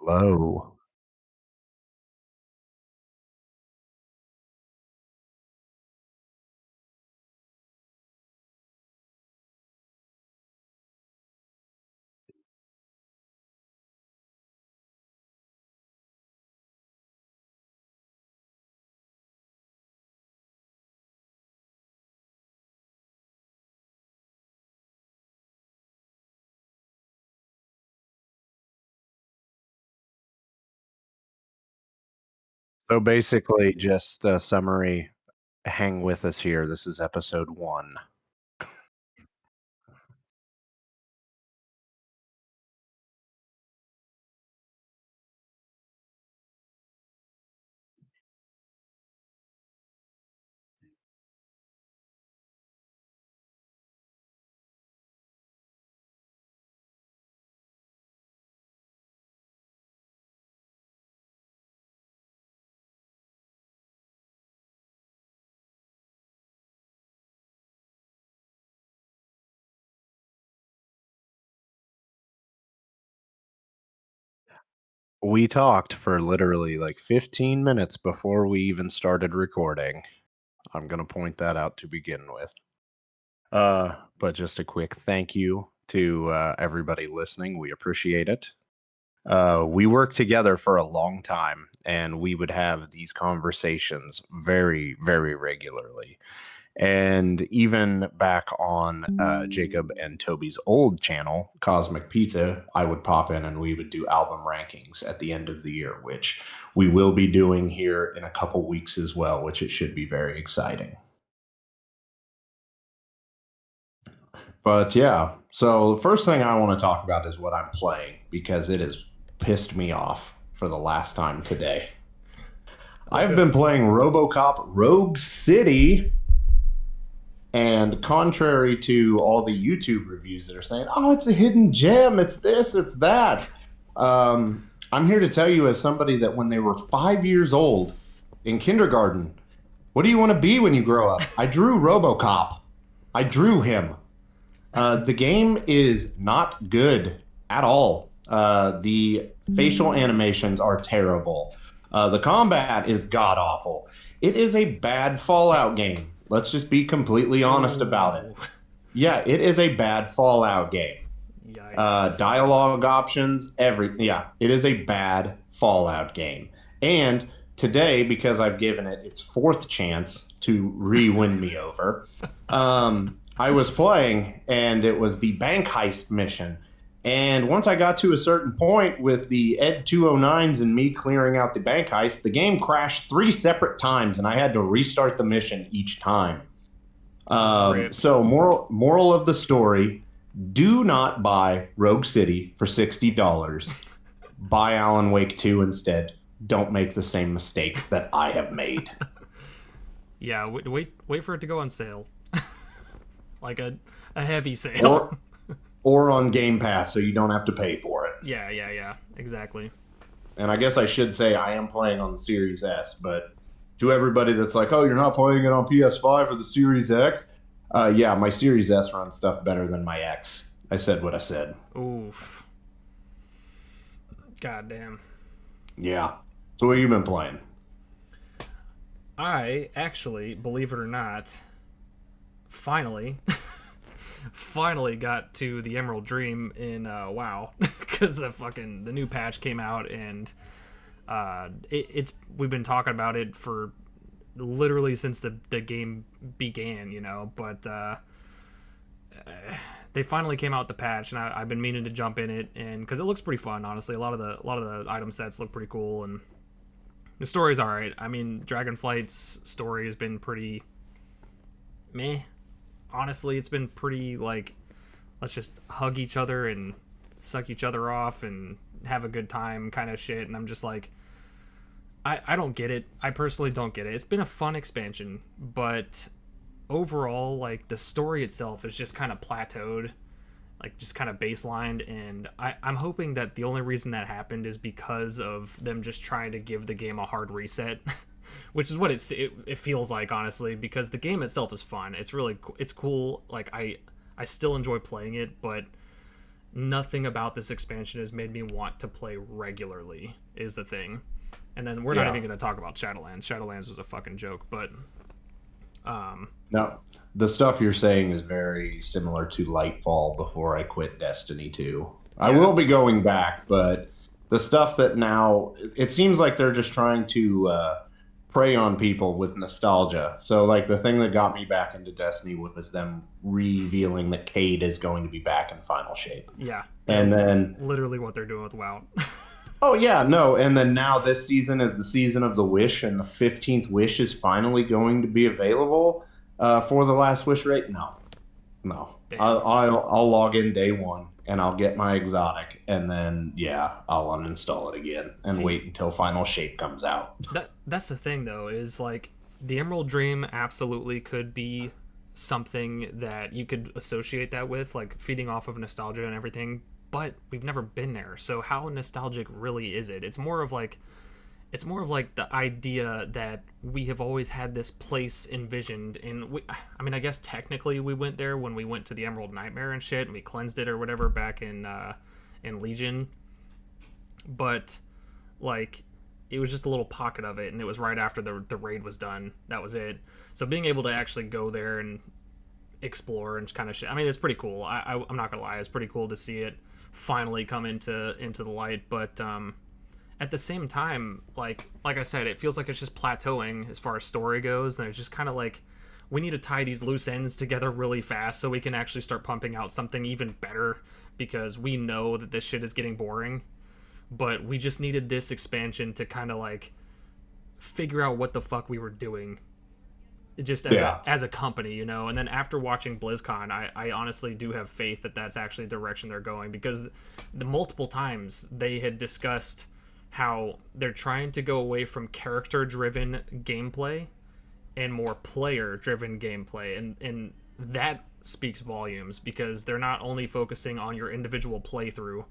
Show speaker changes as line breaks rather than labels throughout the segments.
Hello. So basically, just a summary. Hang with us here. This is episode one. We talked for literally like 15 minutes before we even started recording. I'm going to point that out to begin with. But just a quick thank you to everybody listening. We appreciate it. We worked together for a long time and we would have these conversations very, very regularly. And even back on Jacob and Toby's old channel, Cosmic Pizza, I would pop in and we would do album rankings at the end of the year, which we will be doing here in a couple weeks as well, which it should be very exciting. But yeah, so the first thing I want to talk about is what I'm playing because it has pissed me off for the last time today. I've been playing RoboCop Rogue City. And contrary to all the YouTube reviews that are saying, oh, it's a hidden gem, it's this, it's that, I'm here to tell you, as somebody that when they were 5 years old in kindergarten, what do you want to be when you grow up? I drew Robocop. I drew him. The game is not good at all. The facial animations are terrible. The combat is god awful. It is a bad Fallout game. Let's just be completely honest about it. Yeah, it is a bad Fallout game.
Yikes.
Dialogue options, it is a bad Fallout game. And today, because I've given it its fourth chance to re-win me over, I was playing and it was the bank heist mission. And once I got to a certain point with the Ed 209s and me clearing out the bank heist, the game crashed 3 separate times and I had to restart the mission each time. So moral of the story, do not buy Rogue City for $60. Buy Alan Wake 2 instead. Don't make the same mistake that I have made.
Yeah, wait for it to go on sale. Like a heavy sale.
Or on Game Pass so you don't have to pay for it.
Yeah, exactly.
And I guess I should say I am playing on the Series S, but to everybody that's like, oh, you're not playing it on PS5 or the Series X, yeah, my Series S runs stuff better than my X. I said what I said.
Oof. God damn.
Yeah. So what have you been playing?
I actually, believe it or not, finally finally got to the Emerald Dream in WoW because the new patch came out and it's we've been talking about it for literally since the game began, but they finally came out with the patch and I've been meaning to jump in it, and because it looks pretty fun, honestly. A lot of the item sets look pretty cool and the story's all right. I mean, Dragonflight's story has been pretty meh. Honestly, it's been pretty like, let's just hug each other and suck each other off and have a good time kind of shit. And I'm just like, I don't get it. I personally don't get it. It's been a fun expansion, but overall, like, the story itself is just kind of plateaued, like just kind of baselined. And I'm hoping that the only reason that happened is because of them just trying to give the game a hard reset. Which is what it feels like, honestly, because the game itself is fun. It's cool. Like, I still enjoy playing it, but nothing about this expansion has made me want to play regularly, is the thing. And then we're not
Yeah.
even going to talk about Shadowlands. Shadowlands was a fucking joke, but
No, the stuff you're saying is very similar to Lightfall before I quit Destiny 2. I
yeah,
will be going back, but the stuff that now it seems like they're just trying to prey on people with nostalgia. So, like the thing that got me back into Destiny was them revealing that Cade is going to be back in final shape,
yeah,
and then
literally what they're doing with WoW.
oh yeah, no, and then now this season is the season of the Wish, and the 15th Wish is finally going to be available for the Last Wish rate. No, no,
Damn.
I'll log in day one and I'll get my exotic, and then yeah, I'll uninstall it again and
See,
wait until Final Shape comes out.
that's the thing though, is like the Emerald Dream absolutely could be something that you could associate that with, like feeding off of nostalgia and everything, but we've never been there. So how nostalgic really is it? It's more of like the idea that we have always had this place envisioned, and I mean, I guess technically we went there when we went to the Emerald Nightmare and shit, and we cleansed it or whatever back in Legion, but like it was just a little pocket of it, and it was right after the raid was done. That was it. So being able to actually go there and explore and kind of shit, I mean, it's pretty cool. I'm not gonna lie, it's pretty cool to see it finally come into the light, but at the same time, like I said, it feels like it's just plateauing as far as story goes, and it's just kind of like we need to tie these loose ends together really fast so we can actually start pumping out something even better, because we know that this shit is getting boring, but we just needed this expansion to kind of like figure out what the fuck we were doing, just
Yeah,
as a company, you know. And then after watching BlizzCon, I honestly do have faith that that's actually the direction they're going, because the multiple times they had discussed how they're trying to go away from character driven gameplay and more player driven gameplay, and that speaks volumes, because they're not only focusing on your individual playthrough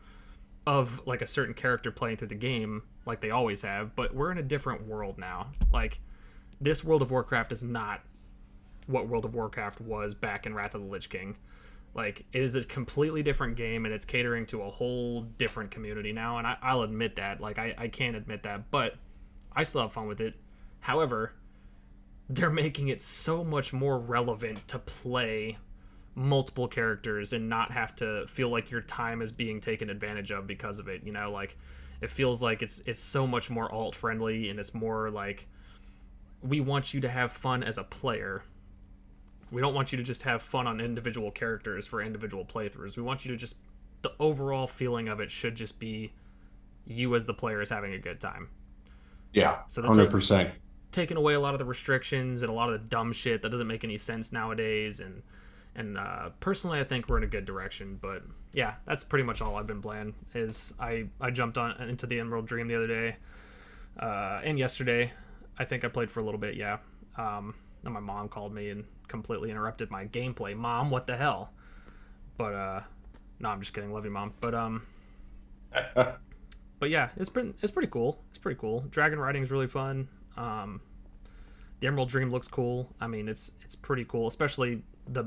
of like a certain character playing through the game like they always have, but we're in a different world now. Like, this World of Warcraft is not what World of Warcraft was back in Wrath of the Lich King. Like, it is a completely different game, and it's catering to a whole different community now, and I'll admit that. Like, I can't admit that, but I still have fun with it. However, they're making it so much more relevant to play multiple characters and not have to feel like your time is being taken advantage of because of it, you know. Like, it feels like it's so much more alt friendly, and it's more like we want you to have fun as a player. We don't want you to just have fun on individual characters for individual playthroughs. We want you to just, the overall feeling of it should just be you as the player is having a good time.
yeah,
So that's
100%.
taking away a lot of the restrictions and a lot of the dumb shit that doesn't make any sense nowadays. And personally, I think we're in a good direction. But yeah, that's pretty much all I've been playing. Is I jumped on into the Emerald Dream the other day, and yesterday. I think I played for a little bit. Yeah. And my mom called me and completely interrupted my gameplay. Mom, what the hell? But no, I'm just kidding. Love you, Mom. But yeah, it's pretty cool. It's pretty cool. Dragon riding is really fun. The Emerald Dream looks cool. I mean, it's pretty cool, especially the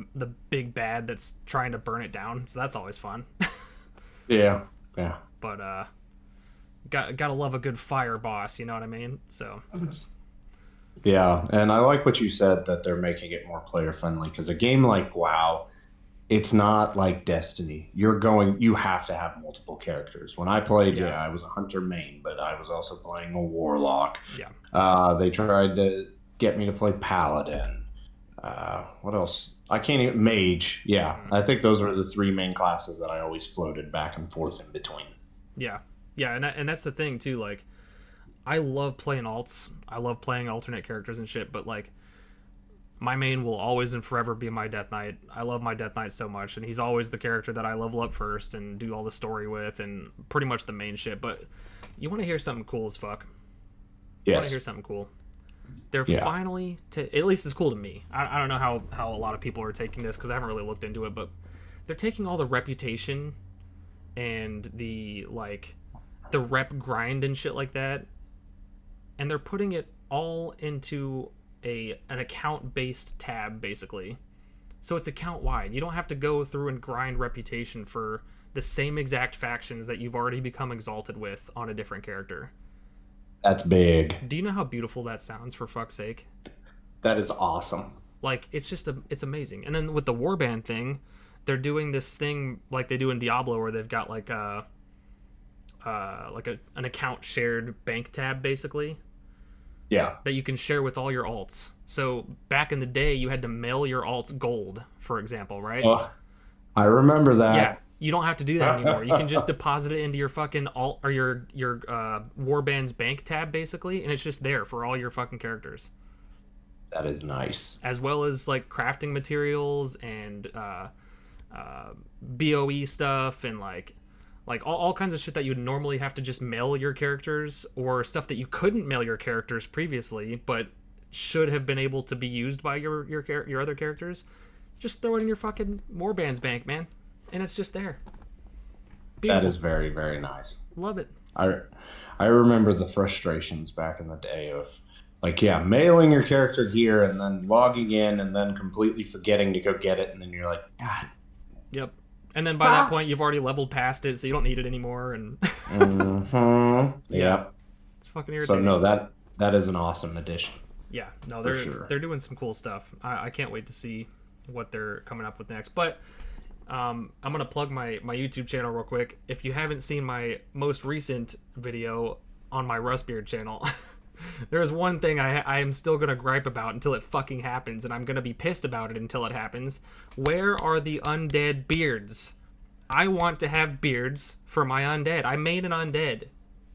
big bad that's trying to burn it down. So that's always fun.
Yeah, yeah.
But gotta love a good fire boss. You know what I mean? So
Yeah, and I like what you said that they're making it more player friendly, because a game like WoW, it's not like Destiny. You have to have multiple characters. When I played,
yeah,
yeah, I was a hunter main, but I was also playing a warlock.
yeah,
They tried to get me to play paladin. What else? I can't even mage. Yeah, I think those were the three main classes that I always floated back and forth in between.
yeah, yeah. And that's the thing too. Like, I love playing alts. I love playing alternate characters and shit. But like, my main will always and forever be my Death Knight. I love my Death Knight so much, and he's always the character that I level up first and do all the story with, and pretty much the main shit. But you want to hear something cool as fuck? You want to
Yes.
hear something cool? They're
Yeah.
finally, at least it's cool to me. I don't know how a lot of people are taking this, because I haven't really looked into it, but they're taking all the reputation and the rep grind and shit like that, and they're putting it all into an account based tab, basically. So it's account wide. You don't have to go through and grind reputation for the same exact factions that you've already become exalted with on a different character.
That's big.
Do you know how beautiful that sounds, for fuck's sake?
That is awesome.
Like, it's amazing. And then with the warband thing, they're doing this thing like they do in Diablo, where they've got like an account shared bank tab, basically,
Yeah.
that you can share with all your alts. So back in the day, you had to mail your alts gold, for example, right?
Oh, I remember
Yeah,
that.
you don't have to do that anymore. You can just deposit it into your fucking alt or your warband's bank tab, basically, and it's just there for all your fucking characters,
That is nice.
as well as like crafting materials and BOE stuff and like all kinds of shit that you would normally have to just mail your characters, or stuff that you couldn't mail your characters previously but should have been able to be used by your other characters. Just throw it in your fucking warband's bank, man, and it's just there. Beautiful.
That is very, very nice.
Love it.
I remember the frustrations back in the day of, like, yeah, mailing your character gear and then logging in and then completely forgetting to go get it, and then you're like, God.
Yep. And then by that point, you've already leveled past it, so you don't need it anymore. And
Yeah.
It's fucking irritating.
So no, that is an awesome addition.
Yeah, no,
For sure.
they're doing some cool stuff. I can't wait to see what they're coming up with next. But I'm gonna plug my YouTube channel real quick. If you haven't seen my most recent video on my Rustbeard channel, there's one thing I am still gonna gripe about until it fucking happens, and I'm gonna be pissed about it until it happens. Where are the undead beards? I want to have beards for my undead. I made an undead,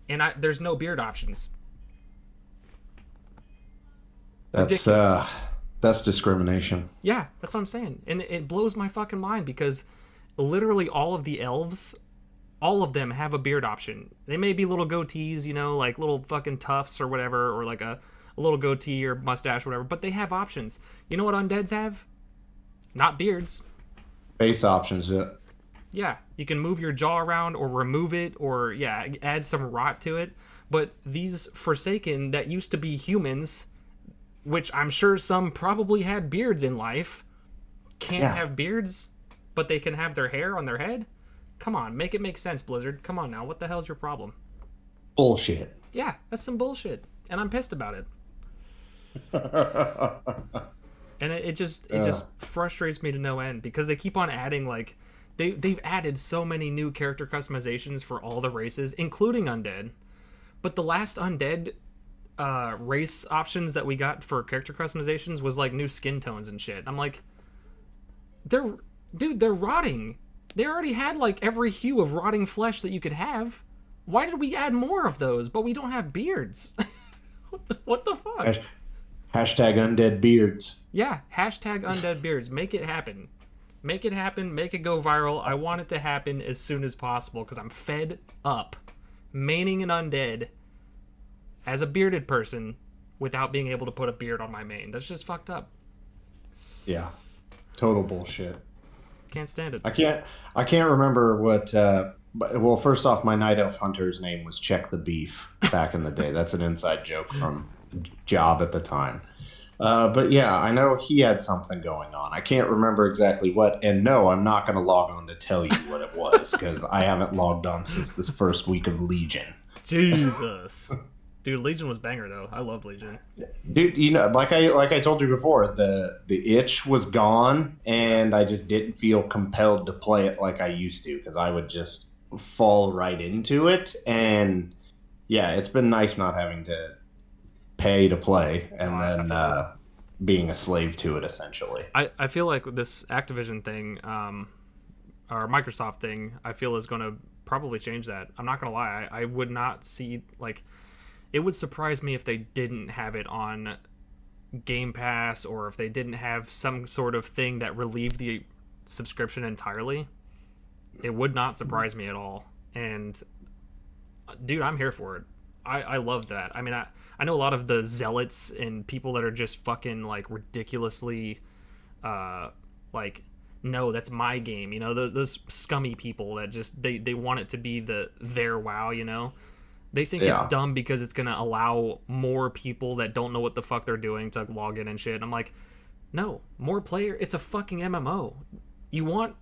and there's no beard options.
That's discrimination.
Yeah, that's what I'm saying. And it blows my fucking mind, because literally all of the elves, all of them have a beard option. They may be little goatees, you know, like little fucking tufts or whatever, or like a little goatee or mustache or whatever, but they have options. You know what undeads have? Not beards.
Face options.
Yeah, you can move your jaw around or remove it, or, yeah, add some rot to it. But these Forsaken that used to be humans, which I'm sure some probably had beards in life, can't have beards, but they can have their hair on their head? Come on, make it make sense, Blizzard. Come on now, what the hell's your problem?
Bullshit.
Yeah, that's some bullshit, and I'm pissed about it. And it just frustrates me to no end, because they keep on adding, like, they've added so many new character customizations for all the races, including undead. But the last undead race options that we got for character customizations was like new skin tones and shit. I'm like, they're rotting. They already had like every hue of rotting flesh that you could have. Why did we add more of those, but we don't have beards? What the fuck?
Hashtag undead beards.
Yeah, hashtag undead beards. Make it happen. Make it happen. Make it go viral. I want it to happen as soon as possible, because I'm fed up maining an undead as a bearded person without being able to put a beard on my main. That's just fucked up.
Yeah. Total bullshit.
Can't stand it.
I can't remember what well, first off, my night elf hunter's name was Check the Beef back in the day. That's an inside joke from a job at the time. But yeah, I know he had something going on. I can't remember exactly what, and no, I'm not going to log on to tell you what it was, because I haven't logged on since this first week of Legion.
Jesus. Dude, Legion was banger though. I loved Legion.
Dude, you know, like I told you before, the itch was gone, and I just didn't feel compelled to play it like I used to, because I would just fall right into it. And yeah, it's been nice not having to pay to play and then being a slave to it, essentially.
I feel like this Activision thing, or Microsoft thing, I feel is going to probably change that. I'm not going to lie. I would not see, like, it would surprise me if they didn't have it on Game Pass, or if they didn't have some sort of thing that relieved the subscription entirely. It would not surprise me at all. And dude, I'm here for it. I love that. I mean, I know a lot of the zealots and people that are just fucking like ridiculously like, no, that's my game, you know, those scummy people that just they want it to be their WoW, you know. They think it's dumb because it's going to allow more people that don't know what the fuck they're doing to log in and shit. And I'm like, no, more player. It's a fucking MMO. You want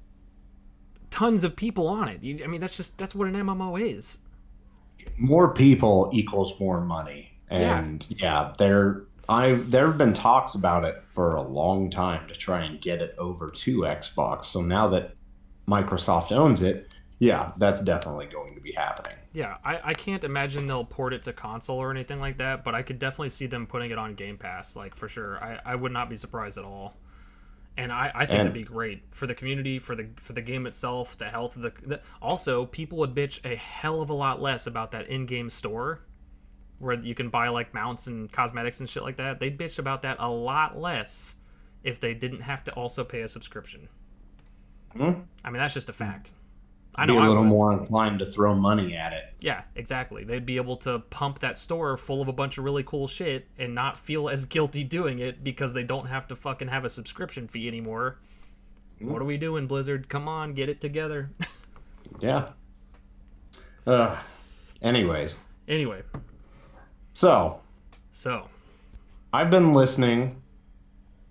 tons of people on it. I mean, that's what an MMO is.
More people equals more money.
Yeah.
And yeah, there have been talks about it for a long time to try and get it over to Xbox. So now that Microsoft owns it, yeah, that's definitely going to be happening.
Yeah, I can't imagine they'll port it to console or anything like that, but I could definitely see them putting it on Game Pass, like for sure. I would not be surprised at all. And I think that'd
And
be great for the community, for the game itself, the health of also, people would bitch a hell of a lot less about that in-game store where you can buy like mounts and cosmetics and shit like that. They'd bitch about that a lot less if they didn't have to also pay a subscription.
hmm,
I mean, that's just a fact. I
be
know
a
I
little
would.
more inclined to throw money at it.
Yeah, exactly. They'd be able to pump that store full of a bunch of really cool shit and not feel as guilty doing it because they don't have to fucking have a subscription fee anymore. What are we doing, Blizzard? Come on, get it together.
Yeah. Uh, anyways,
Anyway,
so
so
I've been listening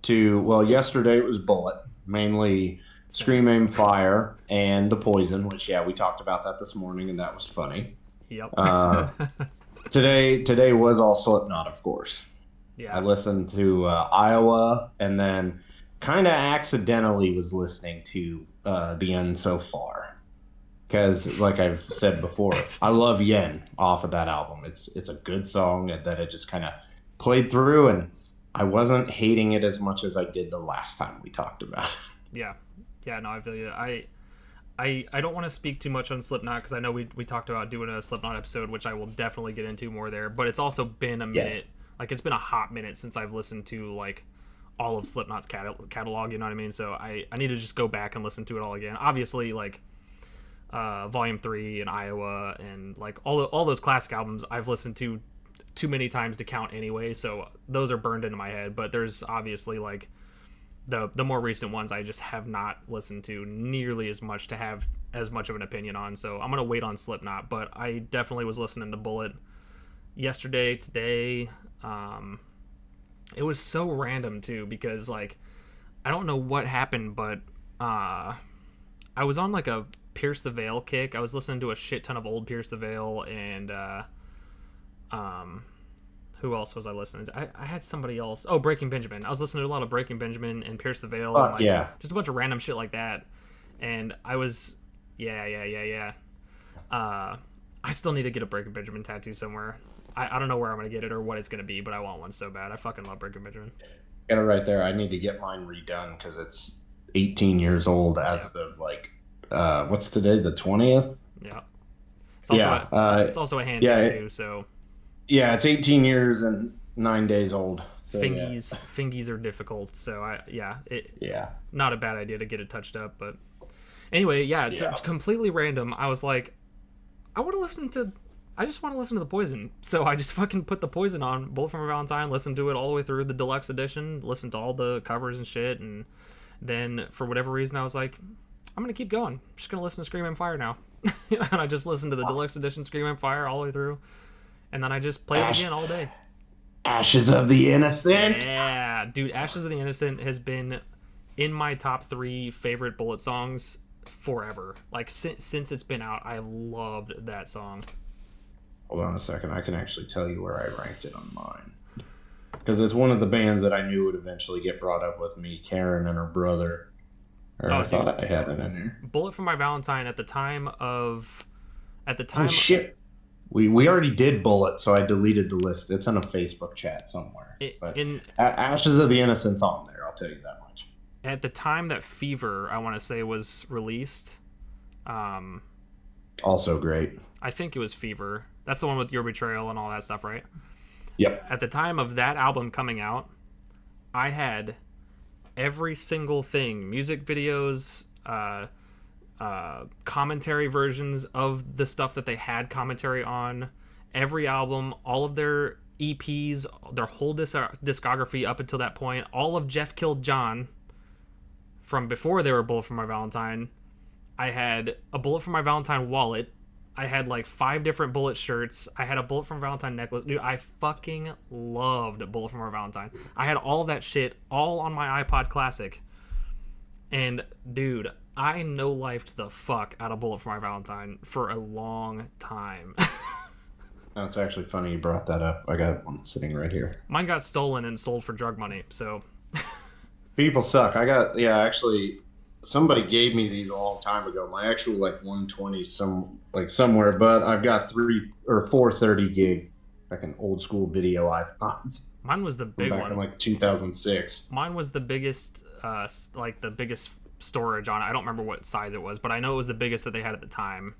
to, well, yesterday it was Bullet, mainly Scream Aim Fire and The Poison, which, yeah, we talked about that this morning, and that was funny.
yep.
Uh, today was all Slipknot, of course. I
Yeah.
listened to Iowa, and then kind of accidentally was listening to The End So Far. Because, like I've said before, I love Yen off of that album. It's a good song that it just kind of played through, and I wasn't hating it as much as I did the last time we talked about it.
Yeah. Yeah, no, I feel you. I don't want to speak too much on Slipknot because I know we talked about doing a Slipknot episode, which I will definitely get into more there. But it's also been a minute.
Yes.
Like, it's been a hot minute since I've listened to, like, all of Slipknot's catalog, you know what I mean? So I need to just go back and listen to it all again. Obviously, like, Volume 3 and Iowa and, like, all those classic albums I've listened to too many times to count anyway, so those are burned into my head. But there's obviously, like, the more recent ones I just have not listened to nearly as much to have as much of an opinion on, so I'm gonna wait on Slipknot. But I definitely was listening to Bullet yesterday, today. It was so random too because, like, I don't know what happened, but I was on like a Pierce the Veil kick. I was listening to a shit ton of old Pierce the Veil and who else was I listening to? I had somebody else. Oh, Breaking Benjamin. I was listening to a lot of Breaking Benjamin and Pierce the Veil and,
Fuck
like,
yeah.
just a bunch of random shit like that. And I was, yeah. I still need to get a Breaking Benjamin tattoo somewhere. I don't know where I'm gonna get it or what it's gonna be, but I want one so bad. I fucking love Breaking Benjamin.
Got it right there. I need to get mine redone because it's 18 years old as
Yeah.
of, like, what's today? The 20th?
Yeah. It's also
Yeah.
it's also a hand
Yeah.
tattoo, so
Yeah, it's 18 years and 9 days old. So,
fingies are difficult. So
Yeah.
not a bad idea to get it touched up. But anyway, yeah, so
Yeah.
it's completely random. I was like, I just want to listen to The Poison. So I just fucking put The Poison on, Bullet for My Valentine, listened to it all the way through the deluxe edition, listened to all the covers and shit, and then for whatever reason I was like, I'm gonna keep going. I'm just gonna listen to Scream and Fire now. And I just listened to the deluxe edition Scream and Fire all the way through. And then I just played it again all day.
Ashes of the Innocent.
Yeah, dude, Ashes of the Innocent has been in my top 3 favorite Bullet songs forever. Like, since it's been out, I have loved that song.
Hold on a second. I can actually tell you where I ranked it on mine. Because it's one of the bands that I knew would eventually get brought up with me, Karen and her brother. Or I thought I had it in there.
Bullet for My Valentine at the time.
Oh, shit. We already did Bullet, so I deleted the list. It's in a Facebook chat somewhere. But Ashes of the Innocent's on there, I'll tell you that much.
At the time that Fever, I want to say, was released.
Also great.
I think it was Fever. That's the one with Your Betrayal and all that stuff, right?
Yep.
At the time of that album coming out, I had every single thing, music videos, commentary versions of the stuff that they had commentary on, every album, all of their EPs, their whole discography up until that point, all of Jeff Killed John from before they were Bullet for My Valentine. I had a Bullet for My Valentine wallet. I had like 5 different Bullet shirts. I had a Bullet for My Valentine necklace. Dude, I fucking loved Bullet for My Valentine. I had all that shit all on my iPod Classic. And dude, I no-lifed the fuck out of Bullet for My Valentine for a long time.
No, it's actually funny you brought that up. I got one sitting right here.
Mine got stolen and sold for drug money, so
People suck. I got yeah. Actually, somebody gave me these a long time ago. My actual like 120 somewhere, but I've got 430 gig, like an old school video iPods
mine was the
from
big
back
one.
in like 2006.
Mine was the biggest, like the biggest storage on it. I don't remember what size it was, but I know it was the biggest that they had at the time.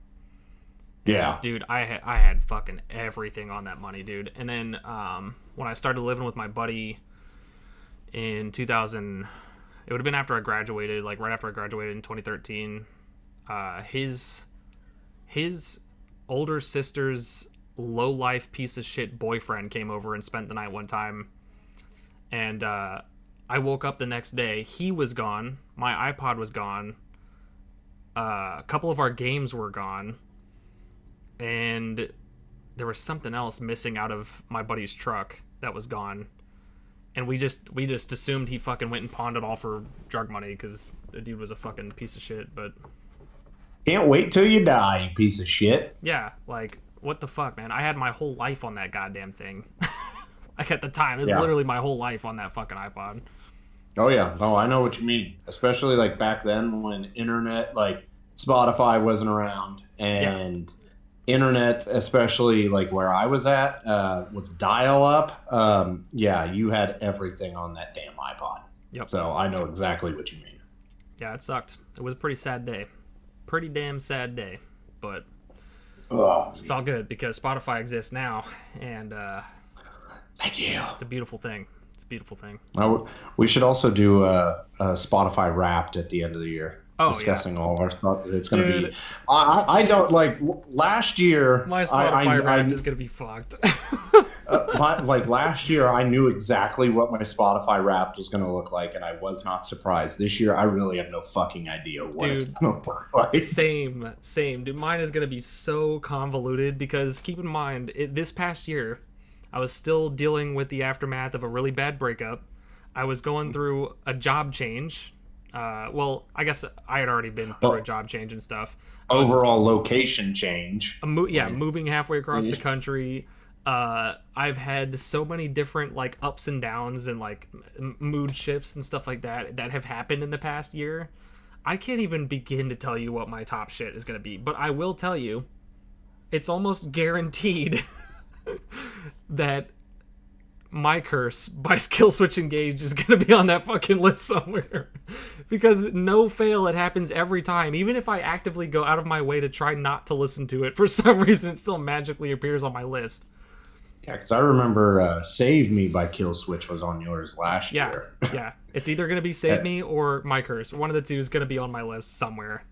Yeah.
Dude, I had fucking everything on that money, dude. And then when I started living with my buddy in 2000, it would have been after I graduated, like right after I graduated in 2013. His older sister's low life piece of shit boyfriend came over and spent the night one time, and I woke up the next day. He was gone. My iPod was gone. A couple of our games were gone. And there was something else missing out of my buddy's truck that was gone. And we just assumed he fucking went and pawned it all for drug money because the dude was a fucking piece of shit. But
Can't wait till you die, you piece of shit.
yeah, like, what the fuck, man? I had my whole life on that goddamn thing. Like, at the time, it was literally my whole life on that fucking iPod.
Oh yeah, no, I know what you mean. Especially like back then when internet, like Spotify wasn't around, and internet, especially like where I was at, was dial up. Yeah, you had everything on that damn iPod.
Yep.
So I know exactly what you mean.
Yeah, it sucked. It was a pretty sad day. Pretty damn sad day. But it's all good because Spotify exists now, and
thank you.
It's a beautiful thing. It's a beautiful thing.
We should also do a Spotify Wrapped at the end of the year. Discussing all of our stuff. It's going to be. I don't like last year.
My Spotify Wrapped is going to be fucked.
Like last year, I knew exactly what my Spotify Wrapped was going to look like, and I was not surprised. This year, I really have no fucking idea what it's going to look like.
Same. Dude, mine is going to be so convoluted because keep in mind, this past year, I was still dealing with the aftermath of a really bad breakup. I was going through a job change. Well, I guess I had already been through a job change and stuff.
Overall location change.
Moving halfway across the country. I've had so many different like ups and downs and like mood shifts and stuff like that have happened in the past year. I can't even begin to tell you what my top shit is going to be, but I will tell you, it's almost guaranteed that My Curse by Killswitch Engage is going to be on that fucking list somewhere. Because no fail, it happens every time. Even if I actively go out of my way to try not to listen to it, for some reason it still magically appears on my list.
Yeah, because I remember Save Me by Killswitch was on yours last year.
Yeah. It's either going to be Save Me or My Curse. One of the two is going to be on my list somewhere.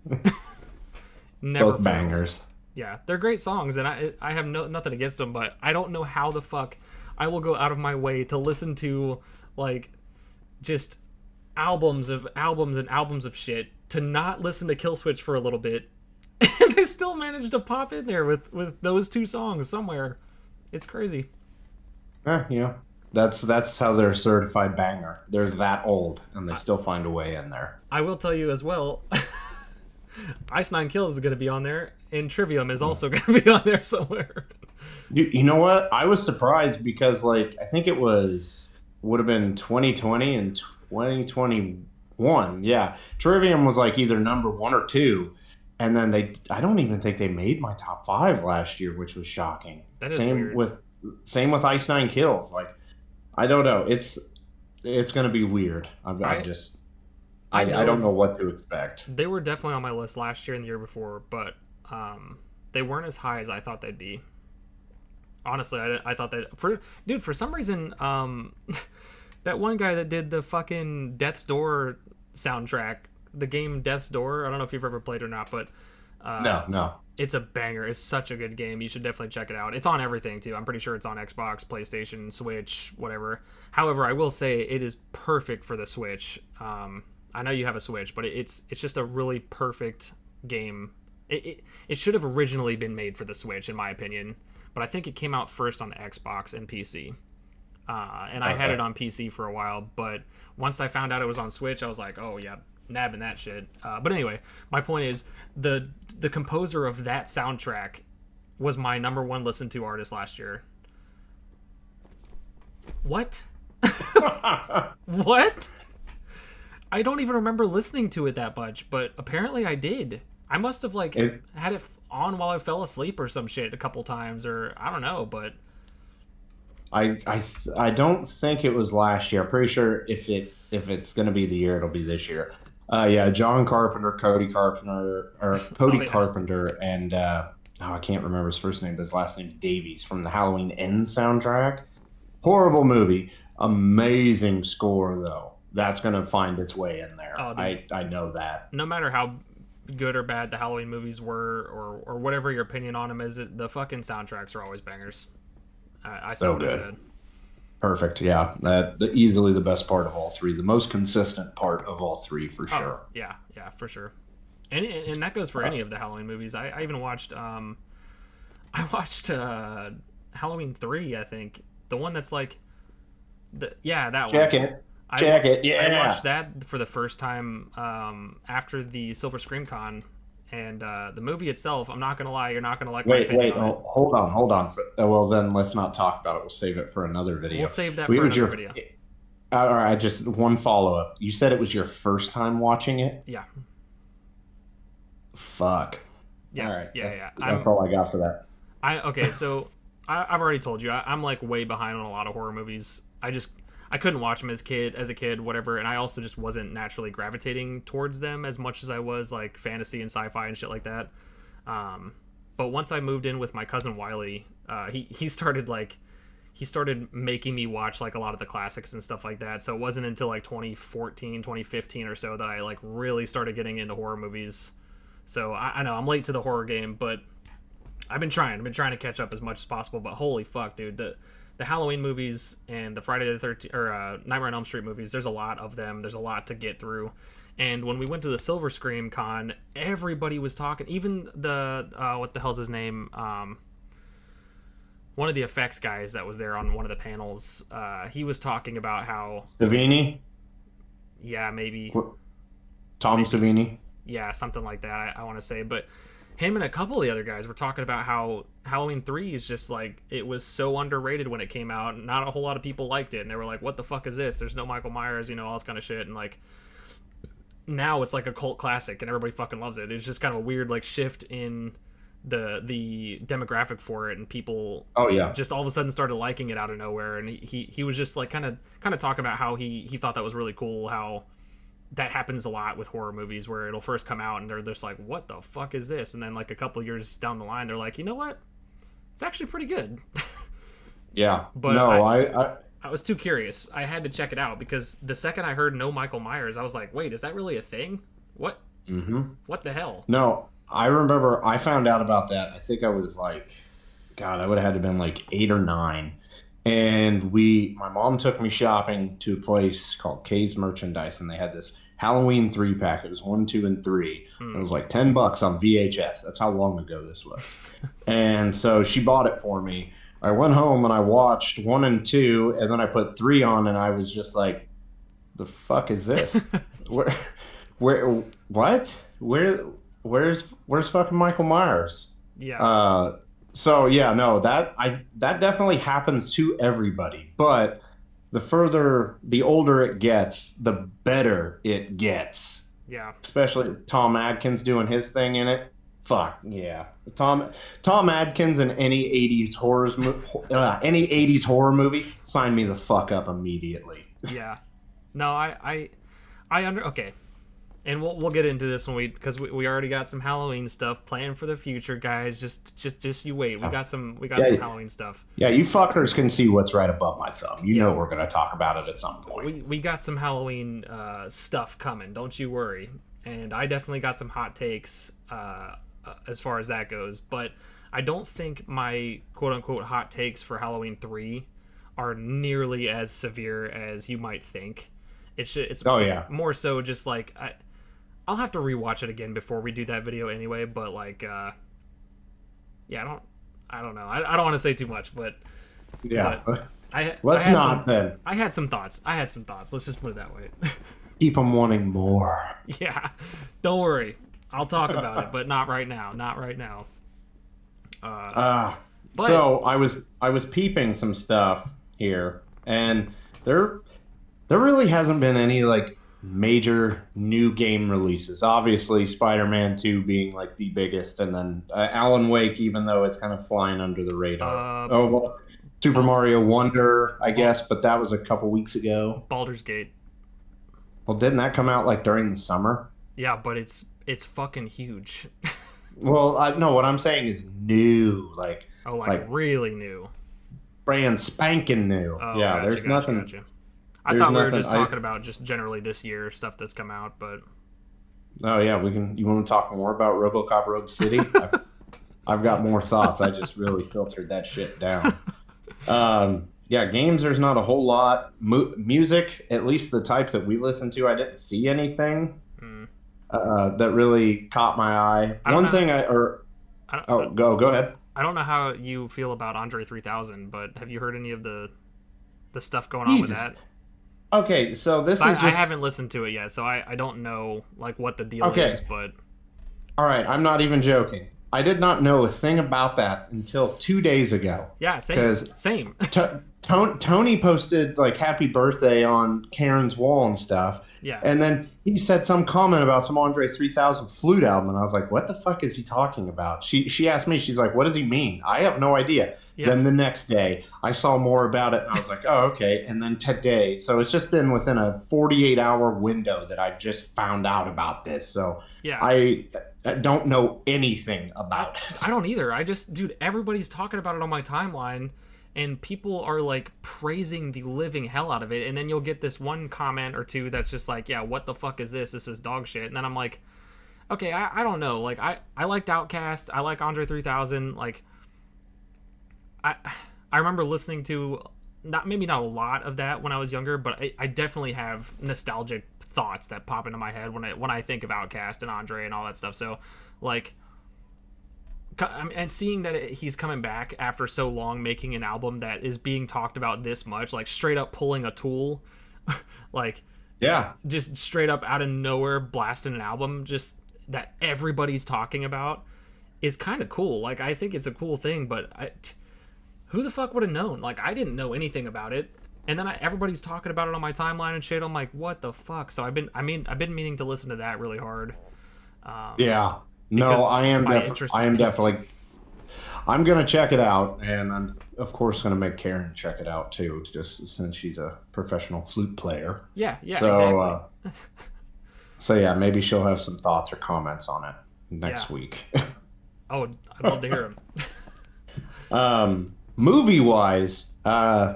Never
Both bangers.
Yeah, they're great songs, and I have nothing against them, but I don't know how the fuck I will go out of my way to listen to, like, just albums of shit, to not listen to Killswitch for a little bit, and they still managed to pop in there with those two songs somewhere. It's crazy.
That's how they're a certified banger. They're that old, and they still find a way in there.
I will tell you as well, Ice Nine Kills is going to be on there, and Trivium is also going to be on there somewhere.
You know what? I was surprised because, like, I think it would have been 2020 and 2021. Yeah, Trivium was like either number 1 or 2, and then I don't even think they made my top 5 last year, which was shocking.
That is weird.
Same with Ice Nine Kills. Like, I don't know. It's going to be weird. I don't know what to expect.
They were definitely on my list last year and the year before, but they weren't as high as I thought they'd be. Honestly, I thought that for some reason, that one guy that did the fucking Death's Door soundtrack, the game Death's Door. I don't know if you've ever played or not, but
no,
it's a banger. It's such a good game. You should definitely check it out. It's on everything too. I'm pretty sure it's on Xbox, PlayStation, Switch, whatever. However, I will say it is perfect for the Switch. I know you have a Switch, but it's just a really perfect game. It should have originally been made for the Switch, in my opinion, but I think it came out first on Xbox and PC. And I had it on PC for a while, but once I found out it was on Switch, I was like, oh yeah, nabbing that shit. But anyway, my point is the composer of that soundtrack was my number one listened to artist last year. What? What? I don't even remember listening to it that much, but apparently I did. I must have like had it on while I fell asleep or some shit a couple times, or I don't know, but
I don't think it was last year. I'm pretty sure if it's going to be the year, it'll be this year. Yeah, John Carpenter, Cody
yeah.
Carpenter, and I can't remember his first name, but his last name's Davies from the Halloween End soundtrack. Horrible movie, amazing score though. That's going to find its way in there.
Oh,
I know that.
no matter how good or bad the Halloween movies were, or whatever your opinion on them is, the fucking soundtracks are always bangers. I saw
So
what I
good.
said.
Perfect. Yeah, easily the best part of all three, the most consistent part of all three for sure.
Yeah, yeah, for sure. And that goes for any of the Halloween movies. I even watched Halloween 3, I think. The one that's like that
Check
one.
it. Check it. Yeah.
I watched that for the first time after the Silver Scream Con, and the movie itself, I'm not gonna lie, you're not gonna like my opinion on it.
Hold on. Well, then let's not talk about it. We'll save it for another video.
We'll save that for another video.
All right, just one follow up. You said it was your first time watching it.
Yeah.
Fuck.
Yeah.
All right.
Yeah.
That's all I got for that.
Okay, so I've already told you I'm like way behind on a lot of horror movies. I couldn't watch them as a kid, whatever, and I also just wasn't naturally gravitating towards them as much as I was like fantasy and sci-fi and shit like that. But once I moved in with my cousin Wiley, he started making me watch like a lot of the classics and stuff like that. So it wasn't until like 2014, 2015 or so that I like really started getting into horror movies. So I know I'm late to the horror game, but I've been trying to catch up as much as possible. But holy fuck, dude, the Halloween movies and the Friday the 13th or Nightmare on Elm Street movies, there's a lot of them. There's a lot to get through. And when we went to the Silver Scream Con, everybody was talking. Even the what the hell's his name? One of the effects guys that was there on one of the panels. He was talking about how
Savini.
Yeah, maybe
Tom Savini.
Yeah, something like that. I want to say, but him and a couple of the other guys were talking about how Halloween 3 is just like, it was so underrated when it came out. Not a whole lot of people liked it, and they were like, what the fuck is this? There's no Michael Myers, all this kind of shit. And like, now it's like a cult classic and everybody fucking loves it. It's just kind of a weird like shift in the demographic for it, and people just all of a sudden started liking it out of nowhere. And he was just like kind of talking about how he thought that was really cool, how that happens a lot with horror movies where it'll first come out and they're just like, what the fuck is this? And then like a couple of years down the line, they're like, you know what? It's actually pretty good.
Yeah.
But
no,
I was too curious. I had to check it out because the second I heard no Michael Myers, I was like, wait, is that really a thing? What?
Mm-hmm.
What the hell?
No, I remember I found out about that. I think I was like, God, I would have had to have been like 8 or 9. And my mom took me shopping to a place called Kay's Merchandise, and they had this Halloween 3-pack. It was 1, 2, and 3. It was like $10 on VHS. That's how long ago this was. And so she bought it for me. I went home and I watched 1 and 2, and then I put 3 on, and I was just like, the fuck is this? What? Where's fucking Michael Myers?
Yeah.
So yeah, no, that definitely happens to everybody. But the older it gets, the better it gets.
Yeah.
Especially Tom Adkins doing his thing in it. Fuck yeah, Tom Adkins in any '80s horror movie, sign me the fuck up immediately.
Yeah. No, okay. And we'll get into this because we already got some Halloween stuff planned for the future, guys. Just you wait. We got some Halloween stuff.
Yeah, you fuckers can see what's right above my thumb. You know we're gonna talk about it at some point.
We got some Halloween stuff coming. Don't you worry. And I definitely got some hot takes as far as that goes. But I don't think my quote unquote hot takes for Halloween 3 are nearly as severe as you might think. It's more so just like I'll have to rewatch it again before we do that video anyway, but like I don't know. I don't want to say too much, but
yeah.
But
I had some thoughts.
Let's just put it that way.
Keep them wanting more.
Yeah, don't worry. I'll talk about it, but not right now. Not right now. Uh,
Uh,
but
so I was peeping some stuff here, and there there really hasn't been any like major new game releases. Obviously, Spider-Man 2 being like the biggest, and then Alan Wake, even though it's kind of flying under the radar.
uh,
Oh, well, Super
Bal-
Mario Wonder, I
Bal-
guess, but that was a couple weeks ago.
Baldur's Gate.
Well, didn't that come out like during the summer?
Yeah, but it's fucking huge.
Well, no, what I'm saying is new,
Oh, like
like
really new.
brand spanking new.
Oh,
Yeah,
gotcha,
there's
gotcha,
nothing.
gotcha. I
There's
thought we were
nothing.
just talking about just generally this year stuff that's come out, but
Oh yeah, we can. You want to talk more about RoboCop Rogue City? I've got more thoughts. I just really filtered that shit down. Yeah, games. There's not a whole lot. Music, at least the type that we listen to, I didn't see anything
mm,
that really caught my eye.
I don't
One
know.
thing I or
I don't,
oh go ahead.
I don't know how you feel about Andre 3000, but have you heard any of the stuff going on with
Jesus.
that?
Okay, so this
So
is
I
just
haven't listened to it yet, so I don't know like what the deal is,
okay.
but
All right, I'm not even joking. I did not know a thing about that until 2 days ago
yeah, same,
because
same.
Tony posted like happy birthday on Karen's wall and stuff.
Yeah,
And then he said some comment about some Andre 3000 flute album. And I was like, what the fuck is he talking about? She asked me, she's like, what does he mean? I have no idea.
yeah,
Then the next day, I saw more about it and I was like, oh, okay. And then today, so it's just been within a 48-hour window that I've just found out about this. So
yeah.
I don't know anything about it.
I don't either. I just, dude, everybody's talking about it on my timeline, and people are like praising the living hell out of it. And then you'll get this one comment or two that's just like, yeah, what the fuck is this? This is dog shit. And then I'm like, okay, I don't know. Like, I liked Outcast. I like Andre 3000. Like, I, I remember listening to maybe not a lot of that when I was younger, but I definitely have nostalgic thoughts that pop into my head when I think of Outcast and Andre and all that stuff. So, like, and seeing that he's coming back after so long, making an album that is being talked about this much, like straight up pulling a Tool, like
Yeah.
just straight up out of nowhere blasting an album, just that everybody's talking about, is kind of cool. Like, I think it's a cool thing, but who the fuck would have known? Like, I didn't know anything about it. And then everybody's talking about it on my timeline and shit. I'm like, what the fuck? So I've been meaning to listen to that really hard.
Yeah.
Because
No, I am
my interest
I
is
am
piqued.
definitely I'm gonna check it out, and I'm of course gonna make Karen check it out too, just since she's a professional flute player.
Yeah, yeah,
So,
exactly.
so yeah, maybe she'll have some thoughts or comments on it
Yeah.
next week.
Oh, I'd love to hear him.
Movie wise,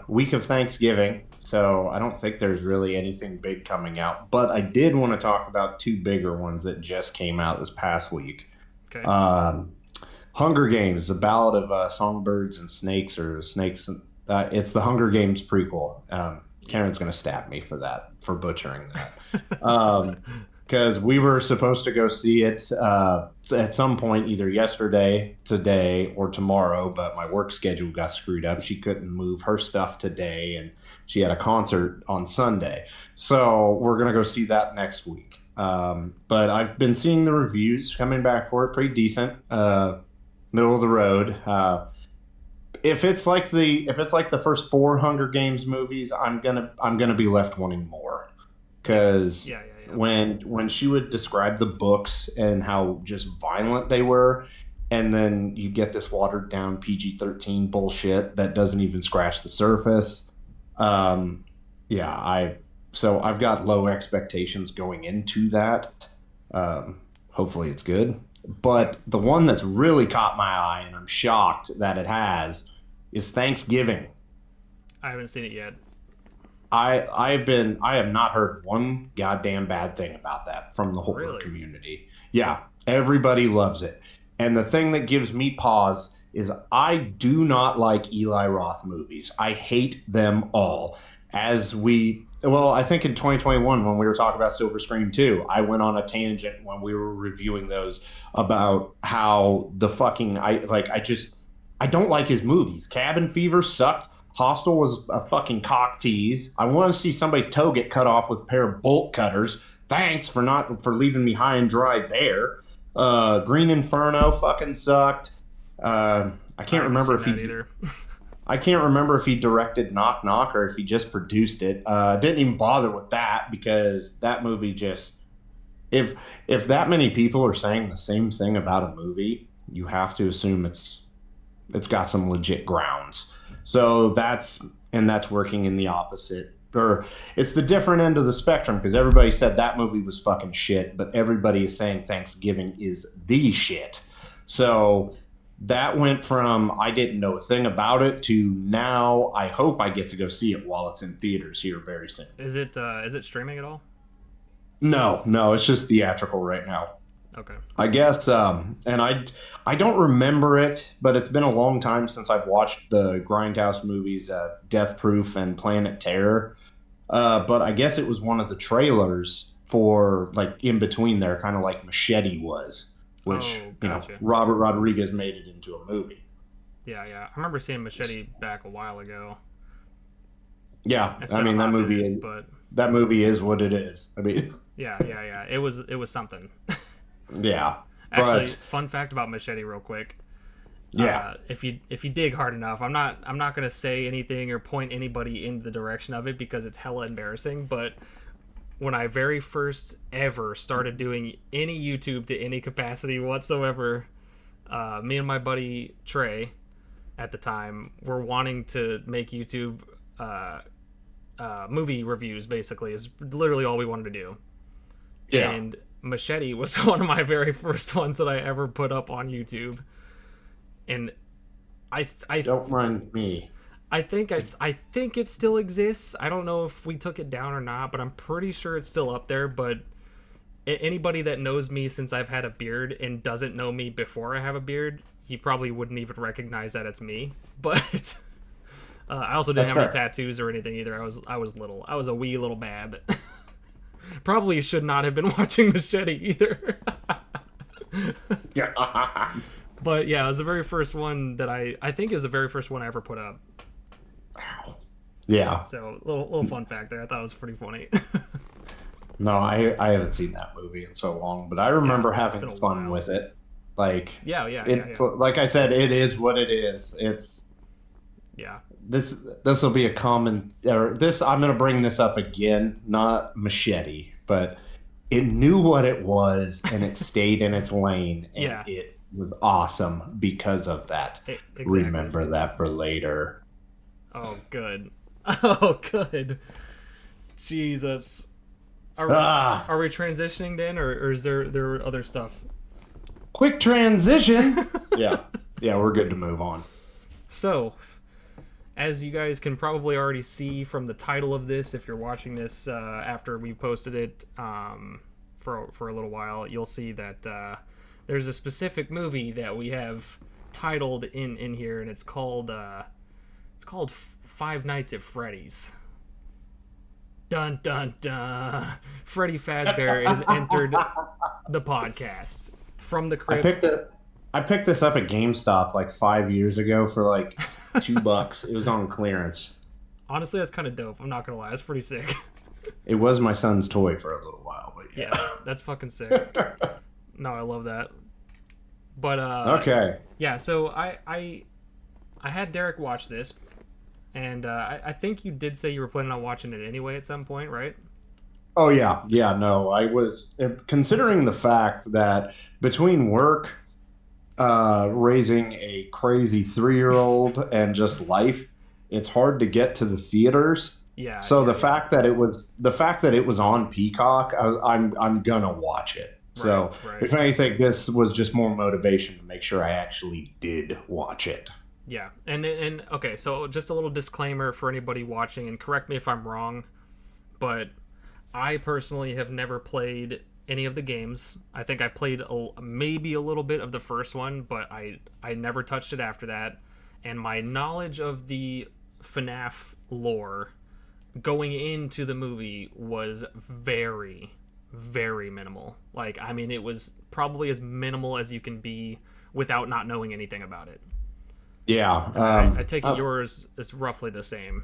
week of Thanksgiving, so I don't think there's really anything big coming out. But I did want to talk about two bigger ones that just came out this past week.
Okay.
Um, Hunger Games: The Ballad of Songbirds and Snakes, or Snakes. It's the Hunger Games prequel. Karen's gonna stab me for that, for butchering that. Because we were supposed to go see it at some point, either yesterday, today, or tomorrow, but my work schedule got screwed up. She couldn't move her stuff today, and she had a concert on Sunday. So we're going to go see that next week. But I've been seeing the reviews coming back for it, pretty decent, middle of the road. If it's like the first four Hunger Games movies, I'm gonna be left wanting more because
Yeah, yeah, yeah.
when she would describe the books and how just violent they were, and then you get this watered down PG-13 bullshit that doesn't even scratch the surface. Um, yeah, I've got low expectations going into that. Hopefully it's good. But the one that's really caught my eye, and I'm shocked that it has, is Thanksgiving.
I haven't seen it yet.
I have not heard one goddamn bad thing about that from the horror
Really?
community. Yeah, everybody loves it. And the thing that gives me pause is I do not like Eli Roth movies. I hate them all. I think in 2021 when we were talking about Silver Scream 2, I went on a tangent when we were reviewing those about how the fucking I don't like his movies. Cabin Fever sucked. Hostel was a fucking cock tease. I want to see somebody's toe get cut off with a pair of bolt cutters. Thanks for leaving me high and dry there. Green Inferno fucking sucked. I
I
can't
haven't
remember
seen
if
that
he
either.
I can't remember if he directed Knock Knock or if he just produced it. Didn't even bother with that because that movie just if if that many people are saying the same thing about a movie, you have to assume it's got some legit grounds. So that's working in the opposite or it's the different end of the spectrum because everybody said that movie was fucking shit, but everybody is saying Thanksgiving is the shit. So that went from I didn't know a thing about it to now I hope I get to go see it while it's in theaters here very soon.
Is it streaming at all?
No, it's just theatrical right now.
Okay.
I guess, and I don't remember it, but it's been a long time since I've watched the Grindhouse movies, Death Proof and Planet Terror. But I guess it was one of the trailers for like in between there, kind of like Machete was, which
Oh, gotcha.
Robert Rodriguez made it into a movie.
Yeah, yeah. I remember seeing Machete back a while ago.
Yeah,
It's
I
been a
mean
hot minute, but
that movie is what it is. I mean,
yeah, yeah, yeah. It was something.
yeah,
Actually,
but
fun fact about Machete, real quick.
yeah,
If you dig hard enough, I'm not gonna say anything or point anybody in the direction of it because it's hella embarrassing. But when I very first ever started doing any YouTube to any capacity whatsoever, me and my buddy Trey at the time were wanting to make YouTube movie reviews. Basically, is literally all we wanted to do.
yeah.
And Machete was one of my very first ones that I ever put up on YouTube. And
Don't mind me.
I think it still exists. I don't know if we took it down or not, but I'm pretty sure it's still up there. But anybody that knows me since I've had a beard and doesn't know me before I have a beard, he probably wouldn't even recognize that it's me. But I also didn't
That's
have any
fair.
tattoos or anything either. I was little. I was a wee little bab. Probably should not have been watching Machete either.
Yeah.
But yeah, it was the very first one that I think it was the very first one I ever put up.
Yeah.
So little fun fact there. I thought it was pretty funny.
No, I haven't seen that movie in so long, but I
Yeah,
remember
it's
having
been a
fun
while.
with it. Like
Yeah, yeah, yeah,
it
yeah.
like I said, it is what it is. It's
Yeah.
this will be a common or this I'm gonna bring this up again, not Machete, but it knew what it was and it stayed in its lane and
Yeah.
it was awesome because of that.
Exactly.
Remember that for later.
Oh, good. Oh, good. Jesus.
Ah,
Are we transitioning then, or is there other stuff?
quick transition. Yeah. Yeah, we're good to move on.
So, as you guys can probably already see from the title of this, if you're watching this after we posted it for a little while, you'll see that there's a specific movie that we have titled in here, and it's called Five Nights at Freddy's. Dun dun dun! Freddy Fazbear has entered the podcast from the
I
crypt.
picked it. I picked this up at GameStop like 5 years ago for like $2. It was on clearance.
Honestly, that's kind of dope. I'm not gonna lie, it's pretty sick.
It was my son's toy for a little while, but
Yeah,
yeah.
that's fucking sick. No, I love that. But
Okay.
yeah. So I had Derek watch this, and I think you did say you were planning on watching it anyway at some point, right?
Oh yeah. No, I was considering the fact that between work, raising a crazy 3-year-old, and just life, it's hard to get to the theaters.
Yeah,
So
yeah,
the
yeah.
fact that it was on Peacock, I'm gonna watch it.
Right,
So
right.
if anything, this was just more motivation to make sure I actually did watch it.
Yeah, and okay, so just a little disclaimer for anybody watching, and correct me if I'm wrong, but I personally have never played any of the games. I think I played maybe a little bit of the first one, but I never touched it after that. And my knowledge of the FNAF lore going into the movie was very, very minimal. Like, I mean, it was probably as minimal as you can be without not knowing anything about it.
Yeah.
And I take it yours is roughly the same.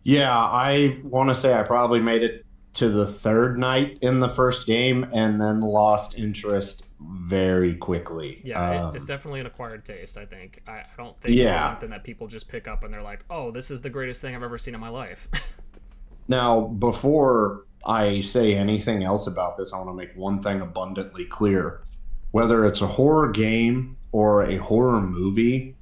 Yeah, I want to say I probably made it to the third night in the first game and then lost interest very quickly.
Yeah, it's definitely an acquired taste, I think. I don't think it's
Yeah.
something that people just pick up and they're like, oh, this is the greatest thing I've ever seen in my life.
Now, before I say anything else about this, I want to make one thing abundantly clear. Whether it's a horror game or a horror movie,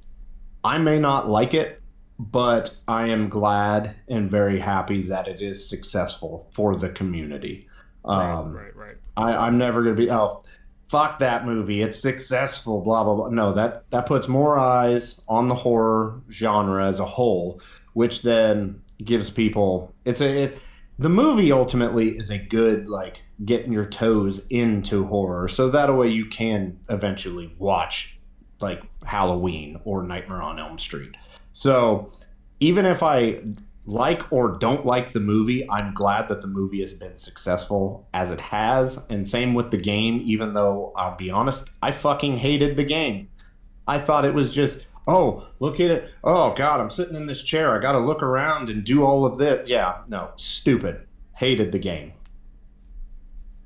I may not like it, but I am glad and very happy that it is successful for the community.
Right,
Um,
right, right.
I'm never going to be, oh, fuck that movie. It's successful, blah, blah, blah. No, that puts more eyes on the horror genre as a whole, which then gives people, the movie ultimately is a good, like, getting your toes into horror. So that way you can eventually watch like Halloween or Nightmare on Elm Street. So even if I like or don't like the movie, I'm glad that the movie has been successful as it has. And same with the game, even though I'll be honest, I fucking hated the game. I thought it was just, oh, look at it. Oh, God, I'm sitting in this chair. I got to look around and do all of this. Yeah, no, stupid. Hated the game.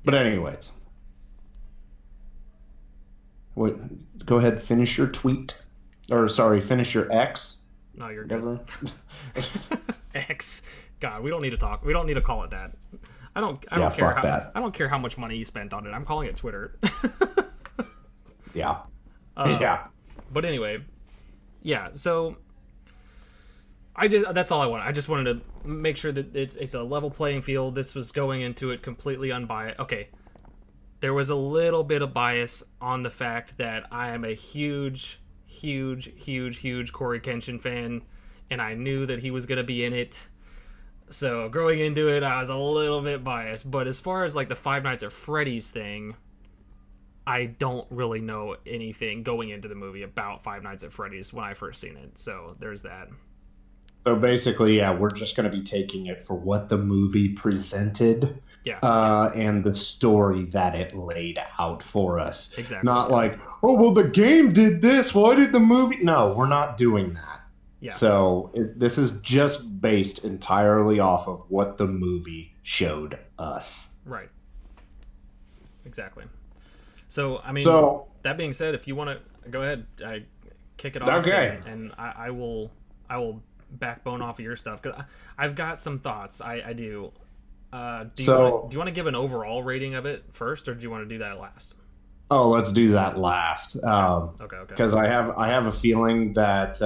But, anyways, go ahead, finish your tweet. Or, sorry, finish your X.
No, you're good. X. God, we don't need to talk. We don't need to call it that. I don't care
fuck that.
I don't care how much money you spent on it. I'm calling it Twitter.
Yeah. Yeah.
But anyway, yeah. So that's all I want. I just wanted to make sure that it's a level playing field. This was going into it completely unbiased. Okay, there was a little bit of bias on the fact that I am a huge Corey Kenshin fan, and I knew that he was gonna be in it. So going into it, I was a little bit biased. But as far as like the Five Nights at Freddy's thing, I don't really know anything going into the movie about Five Nights at Freddy's when I first seen it. So there's that.
So basically, yeah, we're just going to be taking it for what the movie presented,
Yeah.
and the story that it laid out for us.
Exactly.
Not like, oh, well, the game did this. Why did the movie? No, we're not doing that.
Yeah.
So this is just based entirely off of what the movie showed us.
Right. Exactly. So, I mean, that being said, if you want to go ahead, kick it off.
Okay.
And I will backbone off of your stuff because I've got some thoughts. I do. Do you want to give an overall rating of it first, or do you want to do that last?
Oh, let's do that last.
Okay.
Because I have a feeling that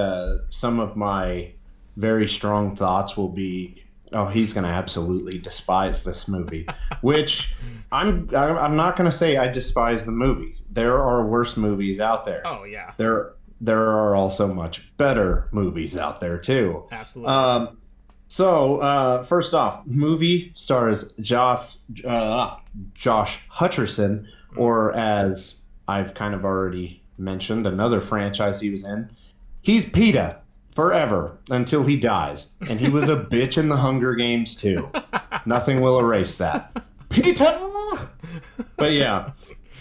some of my very strong thoughts will be, oh, he's going to absolutely despise this movie. Which I'm not going to say I despise the movie. There are worse movies out there.
Oh yeah.
There are also much better movies out there too.
Absolutely.
So first off, movie stars Josh Hutcherson, or as I've kind of already mentioned, another franchise he was in. He's PETA forever until he dies, and he was a bitch in the Hunger Games too. Nothing will erase that. PETA. But yeah.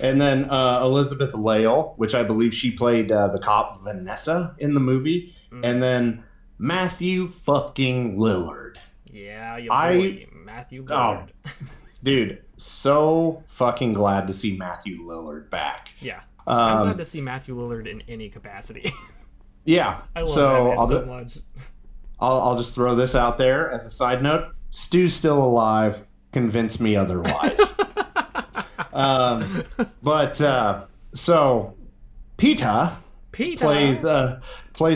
And then Elizabeth Lail, which I believe she played the cop Vanessa in the movie. And then Matthew fucking Lillard.
Yeah, your boy, Matthew Lillard.
Oh, dude, so fucking glad to see Matthew Lillard back.
Yeah. I'm glad to see Matthew Lillard in any capacity.
Yeah.
I love that man so much.
I'll just throw this out there as a side note. Stu's still alive. Convince me otherwise. So PETA plays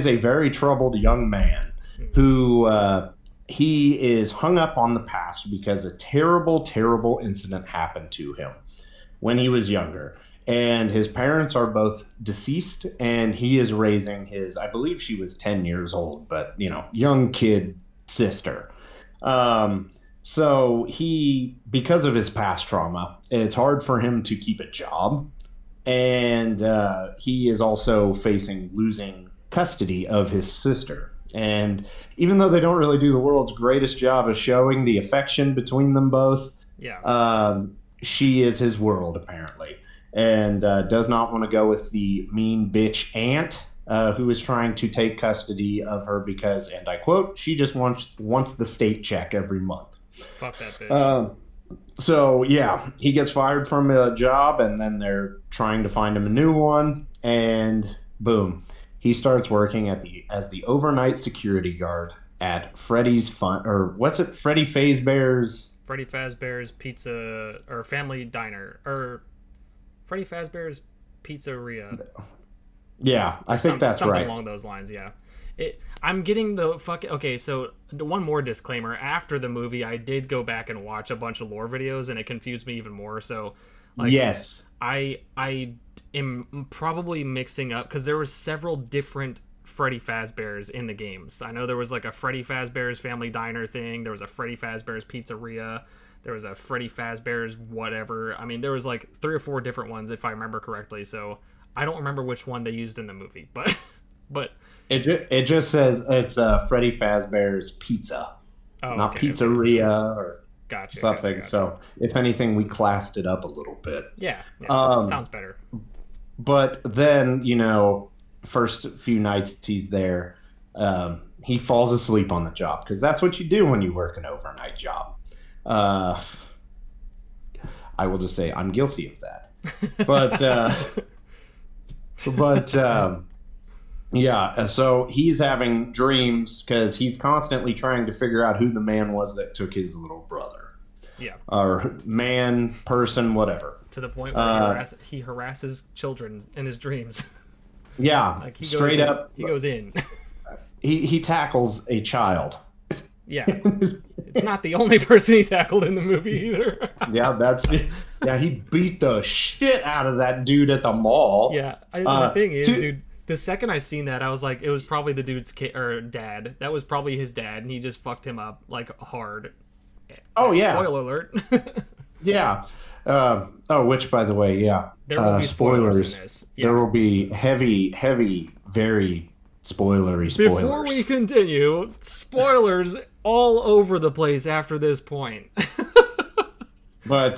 a very troubled young man who he is hung up on the past because a terrible incident happened to him when he was younger, and his parents are both deceased, and he is raising his, I believe she was 10 years old, but young kid sister. So he, because of his past trauma, it's hard for him to keep a job. And he is also facing losing custody of his sister. And even though they don't really do the world's greatest job of showing the affection between them both, she is his world, apparently. And does not want to go with the mean bitch aunt who is trying to take custody of her because, and I quote, she just wants the state check every month.
Fuck that bitch.
So yeah, he gets fired from a job, and then they're trying to find him a new one, and boom, he starts working as the overnight security guard at Freddy's Fun, or what's it, Freddy Fazbear's
Freddy Fazbear's Pizza or Family Diner or Freddy Fazbear's Pizzeria.
Yeah, I think that's
something
right.
along those lines. Yeah, I'm getting the fuck. Okay, so one more disclaimer. After the movie, I did go back and watch a bunch of lore videos, and it confused me even more. So, like,
Yes.
I am probably mixing up because there were several different Freddy Fazbear's in the games. I know there was like a Freddy Fazbear's Family Diner thing. There was a Freddy Fazbear's Pizzeria. There was a Freddy Fazbear's whatever. I mean, there was like 3 or 4 different ones if I remember correctly. So I don't remember which one they used in the movie, but but
It just says it's Freddy Fazbear's Pizza, not
okay, okay.
Pizzeria or
Gotcha.
something. So if anything, we classed it up a little bit.
Yeah,
Um,
sounds better.
but then, first few nights he's there, he falls asleep on the job because that's what you do when you work an overnight job. Uh, I will just say I'm guilty of that. But but yeah, so he's having dreams because he's constantly trying to figure out who the man was that took his little brother,
Yeah,
or man, person, whatever.
to the point where he harasses children in his dreams.
Yeah,
Like he
straight
goes
up,
he goes in.
he tackles a child.
Yeah, it's not the only person he tackled in the movie either.
Yeah, he beat the shit out of that dude at the mall.
Yeah, the thing is, dude, the second I seen that, I was like, it was probably the dude's kid or dad. That was probably his dad, and he just fucked him up like hard.
Oh yeah,
Spoiler alert.
yeah. Which by the way, yeah.
There will be spoilers in this. Yeah.
There will be heavy, very spoilers.
Before we continue, spoilers all over the place after this point.
But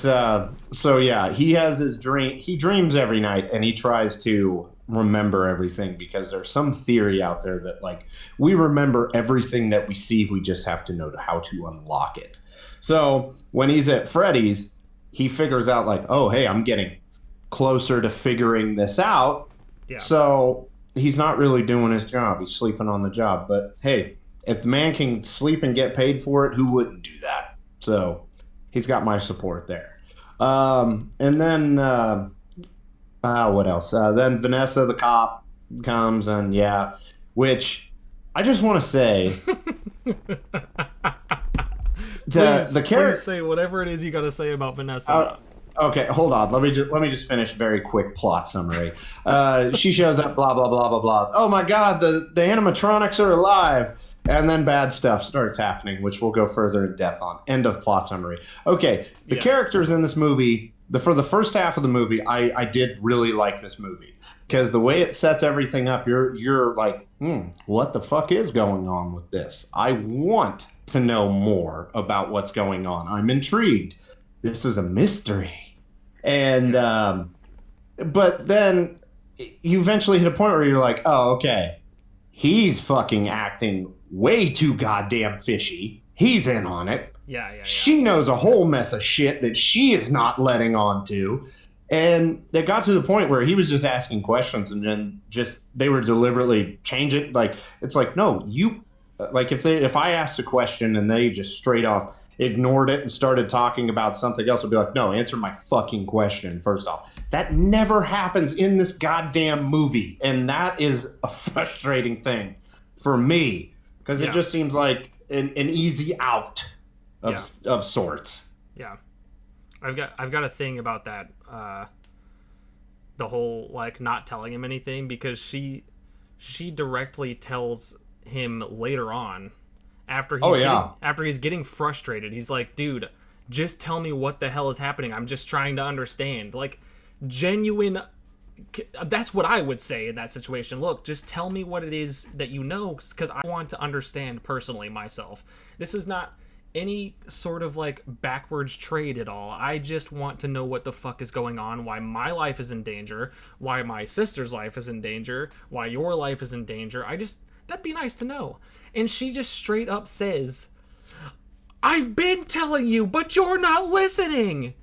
so yeah, he has his dream. He dreams every night, and he tries to remember everything because there's some theory out there that like we remember everything that we see. We just have to know how to unlock it. So when he's at Freddy's, he figures out like, oh hey, I'm getting closer to figuring this out.
Yeah.
So he's not really doing his job. He's sleeping on the job. But hey, if the man can sleep and get paid for it, who wouldn't do that? So he's got my support there. And then what else? Then Vanessa, the cop, comes and yeah, which I just want to say. The character.
Please say whatever it is you got to say about Vanessa.
Okay, hold on. Let me just finish very quick plot summary. She shows up, blah blah blah blah blah. Oh my God, the animatronics are alive, and then bad stuff starts happening, which we'll go further in depth on. End of plot summary. Okay, the characters in this movie, for the first half of the movie, I did really like this movie because the way it sets everything up, you're like, what the fuck is going on with this? I want to know more about what's going on. I'm intrigued. This is a mystery. And but then you eventually hit a point where you're like, oh, okay, he's fucking acting way too goddamn fishy. He's in on it.
Yeah.
She knows a whole mess of shit that she is not letting on to. And they got to the point where he was just asking questions and then they were deliberately changing. Like, it's like, no, like if I asked a question and they just straight off ignored it and started talking about something else, I'd be like, no, answer my fucking question first off. That never happens in this goddamn movie. And that is a frustrating thing for me because it just seems like an easy out of sorts.
Yeah. I've got a thing about that. The whole like not telling him anything because she directly tells him later on after he's getting frustrated. He's like, dude, just tell me what the hell is happening. I'm just trying to understand. Like, genuine. That's what I would say in that situation. Look, just tell me what it is that you know, because I want to understand personally myself. This is not any sort of like backwards trade at all. I just want to know what the fuck is going on, why my life is in danger, why my sister's life is in danger, why your life is in danger. That'd be nice to know. And she just straight up says, I've been telling you, but you're not listening.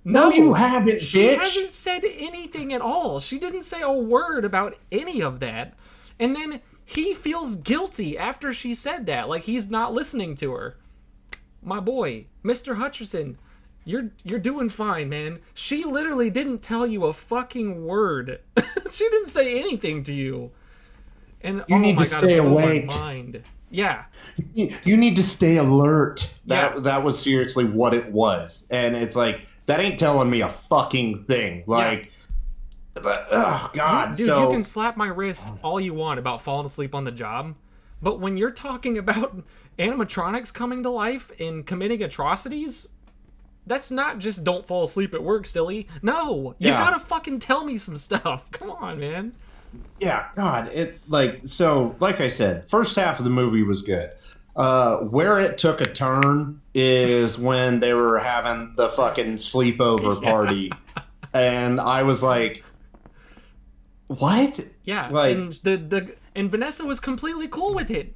No, you haven't,
she
bitch.
hasn't said anything at all. She didn't say a word about any of that. And then he feels guilty after she said that, like he's not listening to her. My boy, Mr. Hutcherson, you're doing fine, man. She literally didn't tell you a fucking word. She didn't say anything to you. And
you need to stay awake.
My mind. Yeah.
You need to stay alert.
Yeah.
That was seriously what it was. And it's like, that ain't telling me a fucking thing. Like, oh, God.
Dude, you can slap my wrist all you want about falling asleep on the job, but when you're talking about animatronics coming to life and committing atrocities, that's not just don't fall asleep at work, silly. No, you gotta fucking tell me some stuff. Come on, man.
Yeah, God. Like I said, first half of the movie was good. Where it took a turn is when they were having the fucking sleepover party. And I was like, what?
Yeah,
like,
and Vanessa was completely cool with it.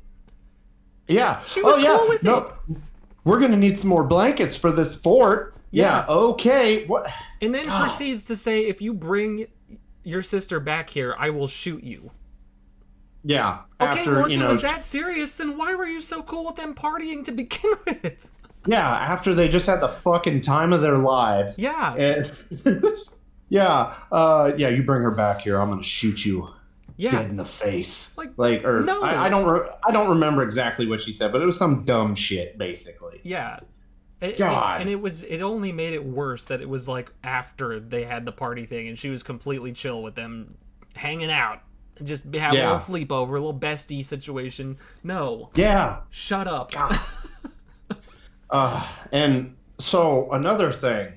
Yeah.
She was cool with it.
We're going to need some more blankets for this fort. Yeah, okay. What?
And then proceeds to say, if you bring your sister back here, I will shoot you.
Yeah.
Okay, well, if it was that serious, then why were you so cool with them partying to begin with?
Yeah, after they just had the fucking time of their lives.
Yeah.
And you bring her back here, I'm gonna shoot you dead in the face. No. I don't remember exactly what she said, but it was some dumb shit, basically.
Yeah.
God.
And it only made it worse that it was like after they had the party thing, and she was completely chill with them hanging out. Just have a little sleepover, a little bestie situation. No.
Yeah.
Shut up.
And so another thing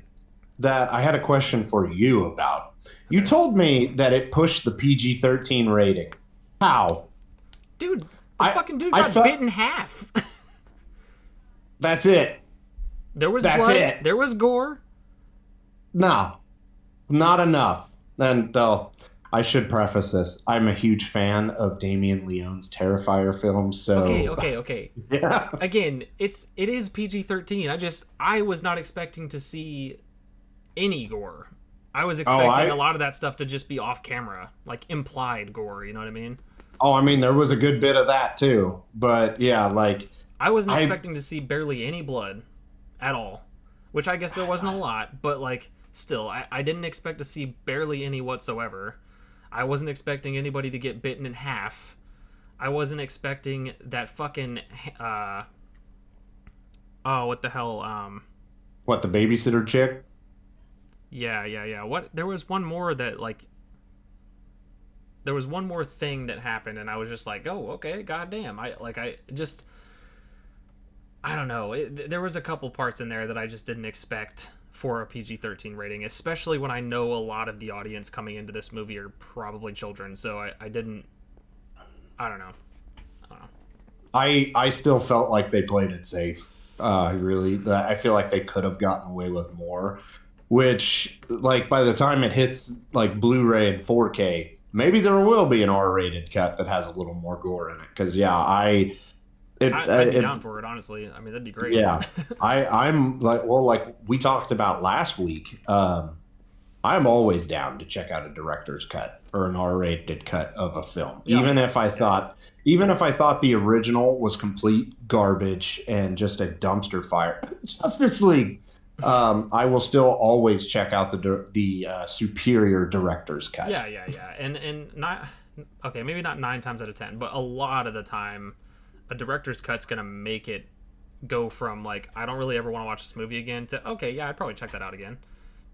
that I had a question for you about. You told me that it pushed the PG-13 rating. How?
Dude, the fucking dude got bit in half.
That's it.
There was blood. There was gore.
No. Not enough. And though I should preface this. I'm a huge fan of Damien Leone's Terrifier films, so
Okay.
Yeah.
Again, it is PG-13. I was not expecting to see any gore. I was expecting a lot of that stuff to just be off camera, like implied gore, you know what I mean?
Oh, I mean, there was a good bit of that too. But yeah, like
I wasn't expecting to see barely any blood at all, which I guess there wasn't a lot, but like still, I didn't expect to see barely any whatsoever. I wasn't expecting anybody to get bitten in half. I wasn't expecting that fucking what the hell?
What, the babysitter chick?
Yeah. What? There was one more that there was one more thing that happened, and I was just like, oh, okay, goddamn. I don't know. There was a couple parts in there that I just didn't expect for a PG-13 rating, especially when I know a lot of the audience coming into this movie are probably children. So I don't know.
I still felt like they played it safe. Really, I feel like they could have gotten away with more. Which, like, by the time it hits like Blu-ray and 4K, maybe there will be an R-rated cut that has a little more gore in it. Because I'd be
down for it, honestly. I mean, that'd be great.
Yeah, I'm like we talked about last week. I'm always down to check out a director's cut or an R-rated cut of a film, even if I thought the original was complete garbage and just a dumpster fire. Justice League. I will still always check out the superior director's cut.
Yeah, and not okay, maybe not 9 times out of 10, but a lot of the time, a director's cut's gonna make it go from like I don't really ever want to watch this movie again to okay, yeah, I'd probably check that out again.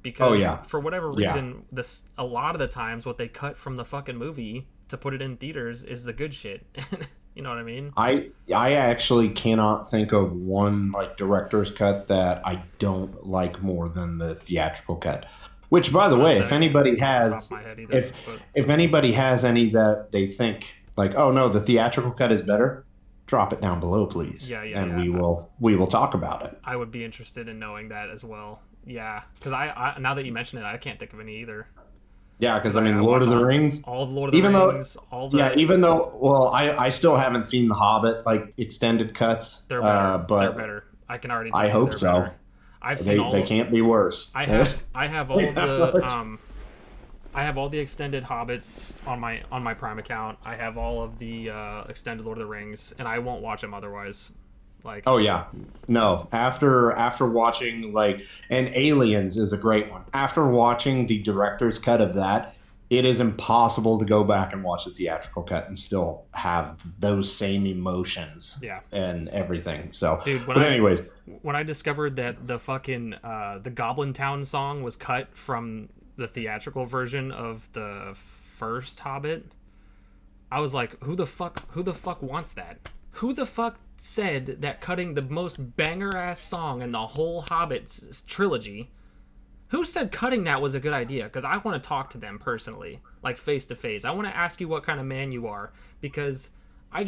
Because for whatever reason, a lot of the times what they cut from the fucking movie to put it in theaters is the good shit. You know what I mean?
I actually cannot think of one like director's cut that I don't like more than the theatrical cut. Which, by the way, if anybody has if anybody has any that they think like, oh no, the theatrical cut is better, drop it down below, please, and
yeah.
we will talk about it.
I would be interested in knowing that as well. Yeah, because I now that you mention it, I can't think of any either.
Yeah, because
Because
I mean,
I
Lord
watch
of the Rings,
all the Lord of the
even though,
Rings, all
yeah,
the
even though, well, I still haven't seen the Hobbit like extended cuts,
they're better. They're
but
better. I can already tell
I
you
hope
they're better.
so.
I've seen
They
all.
can't be worse.
I have all of the I have all the extended Hobbits on my Prime account. I have all of the extended Lord of the Rings, and I won't watch them otherwise. Like,
Oh yeah. No, after watching like and Aliens is a great one. After watching the director's cut of that, it is impossible to go back and watch the theatrical cut and still have those same emotions
yeah,
and everything. So,
dude,
but anyways,
when I discovered that the fucking the Goblin Town song was cut from the theatrical version of the first Hobbit, I was like, who the fuck wants that? Who the fuck said that cutting the most banger ass song in the whole Hobbit trilogy? Who said cutting that was a good idea? Because I want to talk to them personally, like face to face. I want to ask you what kind of man you are, because that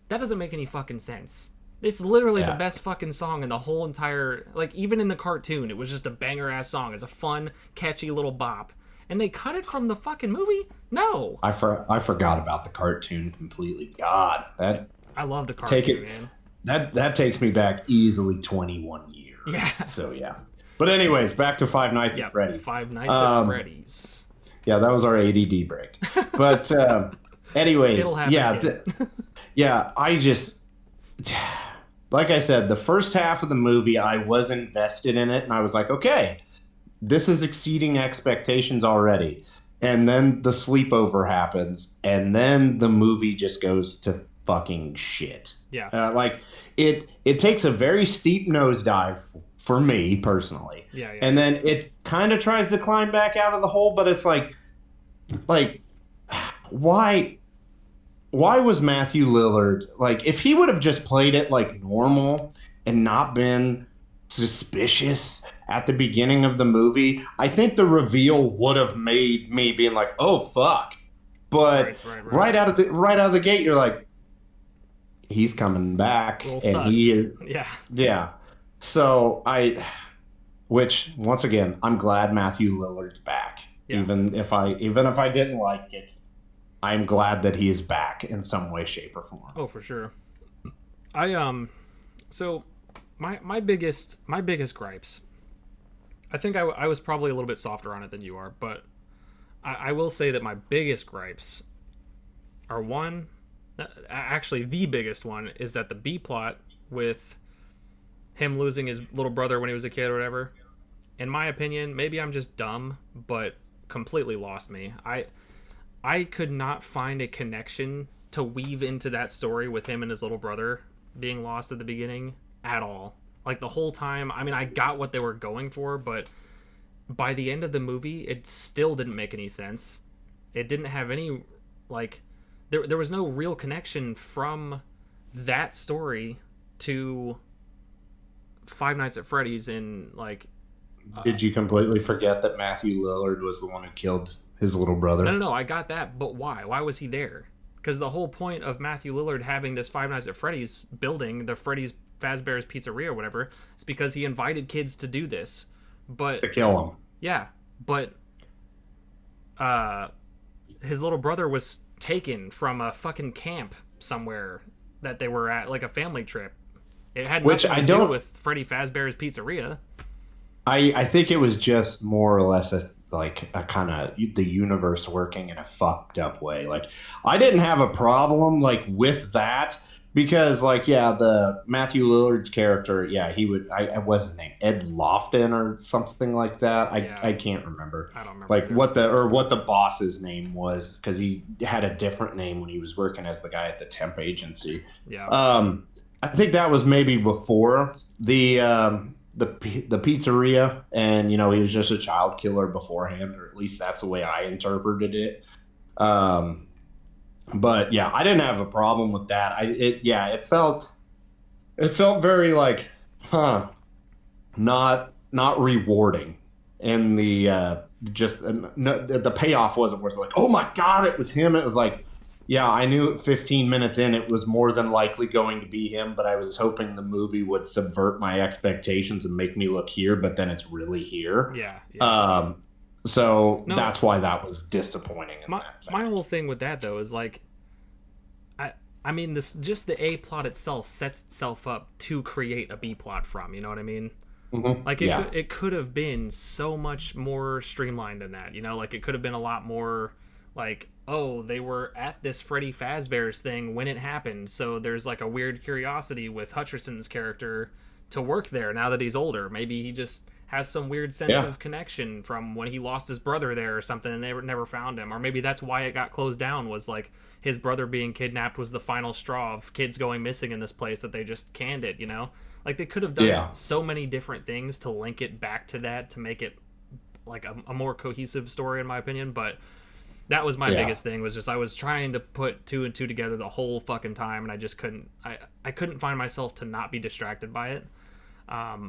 doesn't make any fucking sense. It's literally the best fucking song in the whole entire, like, even in the cartoon, it was just a banger ass song. It's a fun, catchy little bop. And they cut it from the fucking movie? No.
I forgot about the cartoon completely. God, that
I love the cartoon, man.
That takes me back easily 21 years.
Yeah.
So yeah. But anyways, back to Five Nights at Freddy's.
Five Nights at Freddy's.
Yeah, that was our ADD break. But anyways,
It'll happen
I just like I said, the first half of the movie, I was invested in it, and I was like, okay, this is exceeding expectations already. And then the sleepover happens, and then the movie just goes to fucking shit.
Yeah.
Like it takes a very steep nosedive for me personally.
Yeah.
And then it kind of tries to climb back out of the hole, but it's like why was Matthew Lillard, like, if he would have just played it like normal and not been suspicious at the beginning of the movie, I think the reveal would have made me being like, oh fuck. But right out of the gate, you're like, he's coming back, and
sus.
he is,
yeah.
So which once again, I'm glad Matthew Lillard's back, even if I didn't like it. I'm glad that he is back in some way, shape, or form.
Oh, for sure. So my biggest gripes. I think I was probably a little bit softer on it than you are, but I will say that my biggest gripes are one. Actually, the biggest one is that the B plot with him losing his little brother when he was a kid or whatever. In my opinion, maybe I'm just dumb, but completely lost me. I could not find a connection to weave into that story with him and his little brother being lost at the beginning at all. Like, the whole time, I mean, I got what they were going for, but by the end of the movie, it still didn't make any sense. It didn't have any, like, there was no real connection from that story to Five Nights at Freddy's and, like...
Did you completely forget that Matthew Lillard was the one who killed his little brother?
No, I got that, but why? Why was he there? Because the whole point of Matthew Lillard having this Five Nights at Freddy's building, the Freddy's Fazbear's Pizzeria or whatever, is because he invited kids to do this. But
to kill him.
Yeah, but his little brother was taken from a fucking camp somewhere that they were at, like a family trip. It had nothing to do with Freddy Fazbear's Pizzeria.
I think it was just more or less a kind of the universe working in a fucked up way. Like, I didn't have a problem like with that because the Matthew Lillard's character, he would, what's his name, Ed Lofton or something like that. I can't remember.
I don't remember
like what the boss's name was, because he had a different name when he was working as the guy at the temp agency. I think that was maybe before the pizzeria, and he was just a child killer beforehand, or at least that's the way I interpreted it. But yeah, I didn't have a problem with that. It felt very like, not rewarding, and the payoff wasn't worth it. Like, oh my god, it was him. It was like, Yeah, I knew 15 minutes in it was more than likely going to be him, but I was hoping the movie would subvert my expectations and make me look here, but then it's really here.
Yeah, yeah.
Um, so
No,
that's why that was disappointing in that
my whole
fact.
thing with that though is like I I mean this just the A plot itself sets itself up to create a B plot from, you know what I mean? Like
Yeah,
it could have been so much more streamlined than that, you know? Like it could have been a lot more like, oh, they were at this Freddy Fazbear's thing when it happened, so there's like a weird curiosity with Hutcherson's character to work there now that he's older. Maybe he just has some weird sense
yeah,
of connection from when he lost his brother there or something and they never found him. Or maybe that's why it got closed down, was like his brother being kidnapped was the final straw of kids going missing in this place that they just canned it, you know? Like they could have done
yeah,
so many different things to link it back to that to make it like a more cohesive story in my opinion, but that was my
yeah,
biggest thing, was just I was trying to put two and two together the whole fucking time and I just couldn't. I couldn't find myself to not be distracted by it.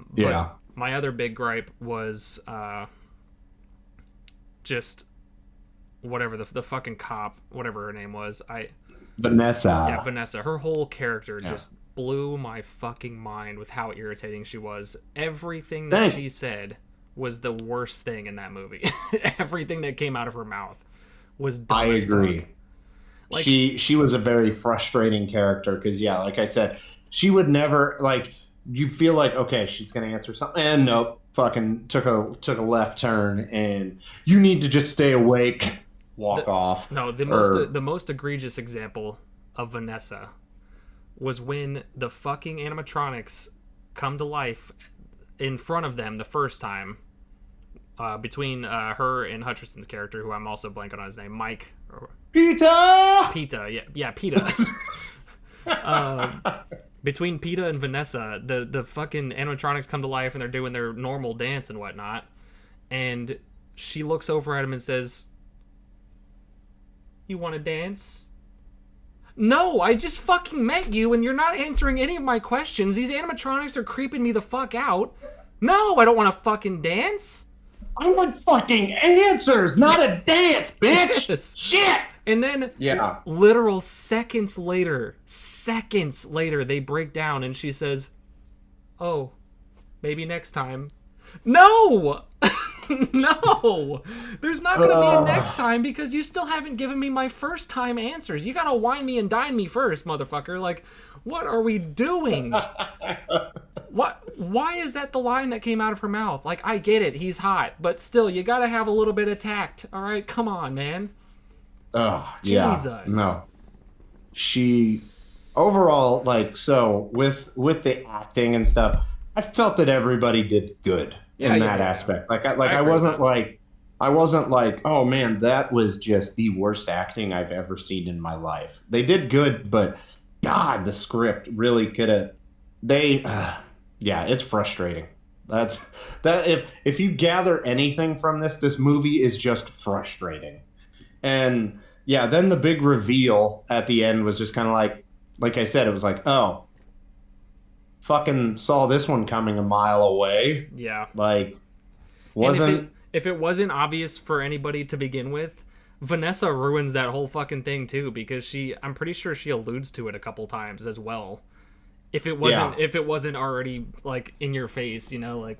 But
yeah.
my other big gripe was just whatever the fucking cop, whatever her name was. Yeah,
Vanessa.
Vanessa. Her whole character
Yeah.
just blew my fucking mind with how irritating she was. Everything that
Thank.
she said was the worst thing in that movie. Everything that came out of her mouth was
I
dumb as fuck.
agree.
Like,
She was a very frustrating character because yeah, like I said, she would never like you feel like okay, she's gonna answer something and nope, fucking took a left turn and you need to just stay awake, walk
the
off.
no,
Or
the most egregious example of Vanessa was when the fucking animatronics come to life in front of them the first time, between her and Hutcherson's character, who I'm also blanking on his name, Mike or
Peter.
Peta. Yeah, Peta. um, between Peta and Vanessa, the fucking animatronics come to life and they're doing their normal dance and whatnot, and she looks over at him and says, "You want to dance?" No, I just fucking met you and you're not answering any of my questions. These animatronics are creeping me the fuck out. No, I don't want to fucking dance.
I want fucking answers, not a dance, bitch.
Yes.
Shit.
And then,
Yeah.
literal seconds later, they break down and she says, "Oh, maybe next time." No! No! There's not gonna be a next time because you still haven't given me my first time answers. You gotta wine me and dine me first, motherfucker. Like, what are we doing? Why is that the line that came out of her mouth? Like, I get it, he's hot, but still, you gotta have a little bit of tact. Alright, come on, man.
Oh, yeah.
Jesus.
No. She overall like so with the acting and stuff, I felt that everybody did good
Yeah,
in
yeah,
that
yeah.
aspect. Like
I
I
agree with
wasn't
that.
like oh man, that was just the worst acting I've ever seen in my life. They did good, but God, the script really could have they yeah, it's frustrating. That's that if you gather anything from this movie is just frustrating. And yeah, then the big reveal at the end was just kind of like I said, it was like, oh, fucking saw this one coming a mile away.
Yeah.
Like,
And
wasn't,
if it wasn't obvious for anybody to begin with, Vanessa ruins that whole fucking thing too, because I'm pretty sure she alludes to it a couple times as well.
yeah,
If it wasn't already like in your face, you know, like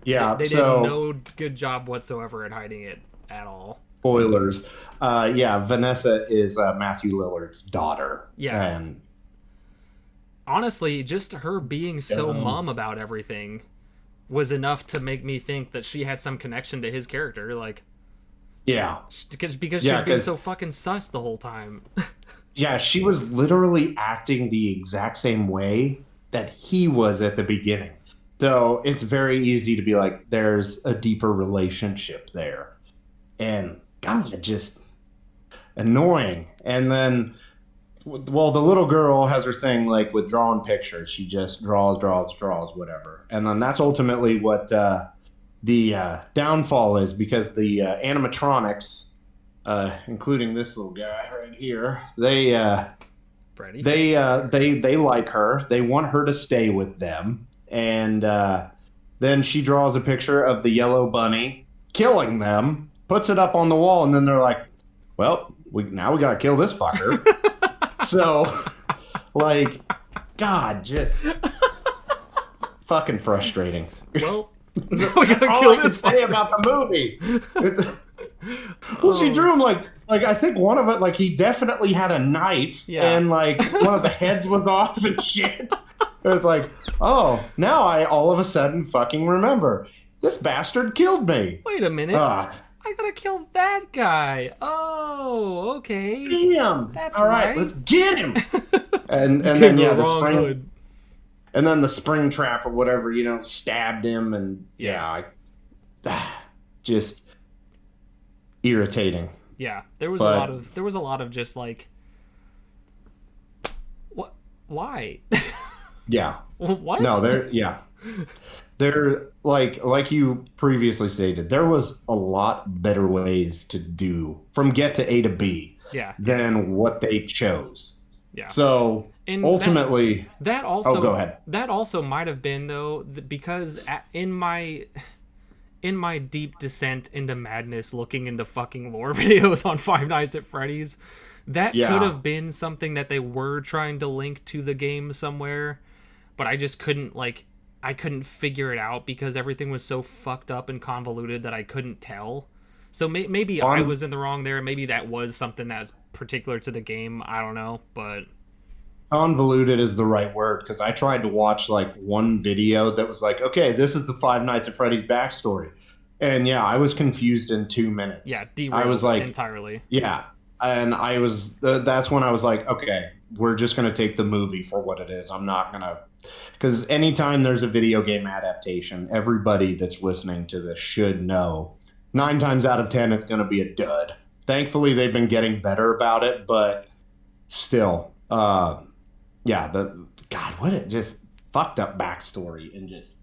yeah.
they did
So,
no good job whatsoever at hiding it at all.
spoilers. Yeah, Vanessa is Matthew Lillard's daughter.
Yeah.
And,
Honestly, just her being so
um,
mum about everything was enough to make me think that she had some connection to his character, like
yeah,
because she
yeah,
was being
because,
so fucking sus the whole time.
yeah, she was literally acting the exact same way that he was at the beginning. So it's very easy to be like, there's a deeper relationship there. And God, just annoying. And then, well, the little girl has her thing like with drawing pictures. She just draws, whatever. And then that's ultimately what the downfall is because the animatronics, including this little guy right here,
Freddy.
they like her. They want her to stay with them. And then she draws a picture of the yellow bunny killing them, puts it up on the wall, and then they're like, well, we gotta kill this fucker. So, like, God, just fucking frustrating.
Well, we gotta
All
kill
I can
this
say
fucker.
about the movie. Well, she drew him like I think one of it, like, he definitely had a knife,
Yeah.
and like one of the heads was off and shit. It was like, oh, now I all of a sudden fucking remember. This bastard killed me.
Wait a minute.
Ah,
I gotta kill that guy. Oh, okay.
damn.
That's
All right,
right.
let's get him. And
Came
then
to
yeah,
the
the
wrong
spring
hood.
and then the spring trap or whatever, stabbed him, and just irritating.
Yeah, there was
But-
a lot of just like, what? Why?
Yeah.
What?
No, there like you previously stated, there was a lot better ways to do from get to A to B
Yeah,
than what they chose.
yeah.
So
And
ultimately,
that also
go ahead.
That also might have been though because in my deep descent into madness, looking into fucking lore videos on Five Nights at Freddy's, that
Yeah.
could have been something that they were trying to link to the game somewhere, but I just couldn't I couldn't figure it out because everything was so fucked up and convoluted that I couldn't tell. So maybe I was in the wrong there. Maybe that was something that's particular to the game. I don't know, but
convoluted is the right word, because I tried to watch like one video that was like, okay, this is the Five Nights at Freddy's backstory, and yeah, I was confused in 2 minutes.
yeah, derailed
I was like,
entirely.
yeah, and I was that's when I was like, okay, we're just gonna take the movie for what it is. I'm not gonna, because anytime there's a video game adaptation, everybody that's listening to this should know 9 times out of 10 it's gonna be a dud. Thankfully, they've been getting better about it, but still, yeah, what it just fucked up backstory and just,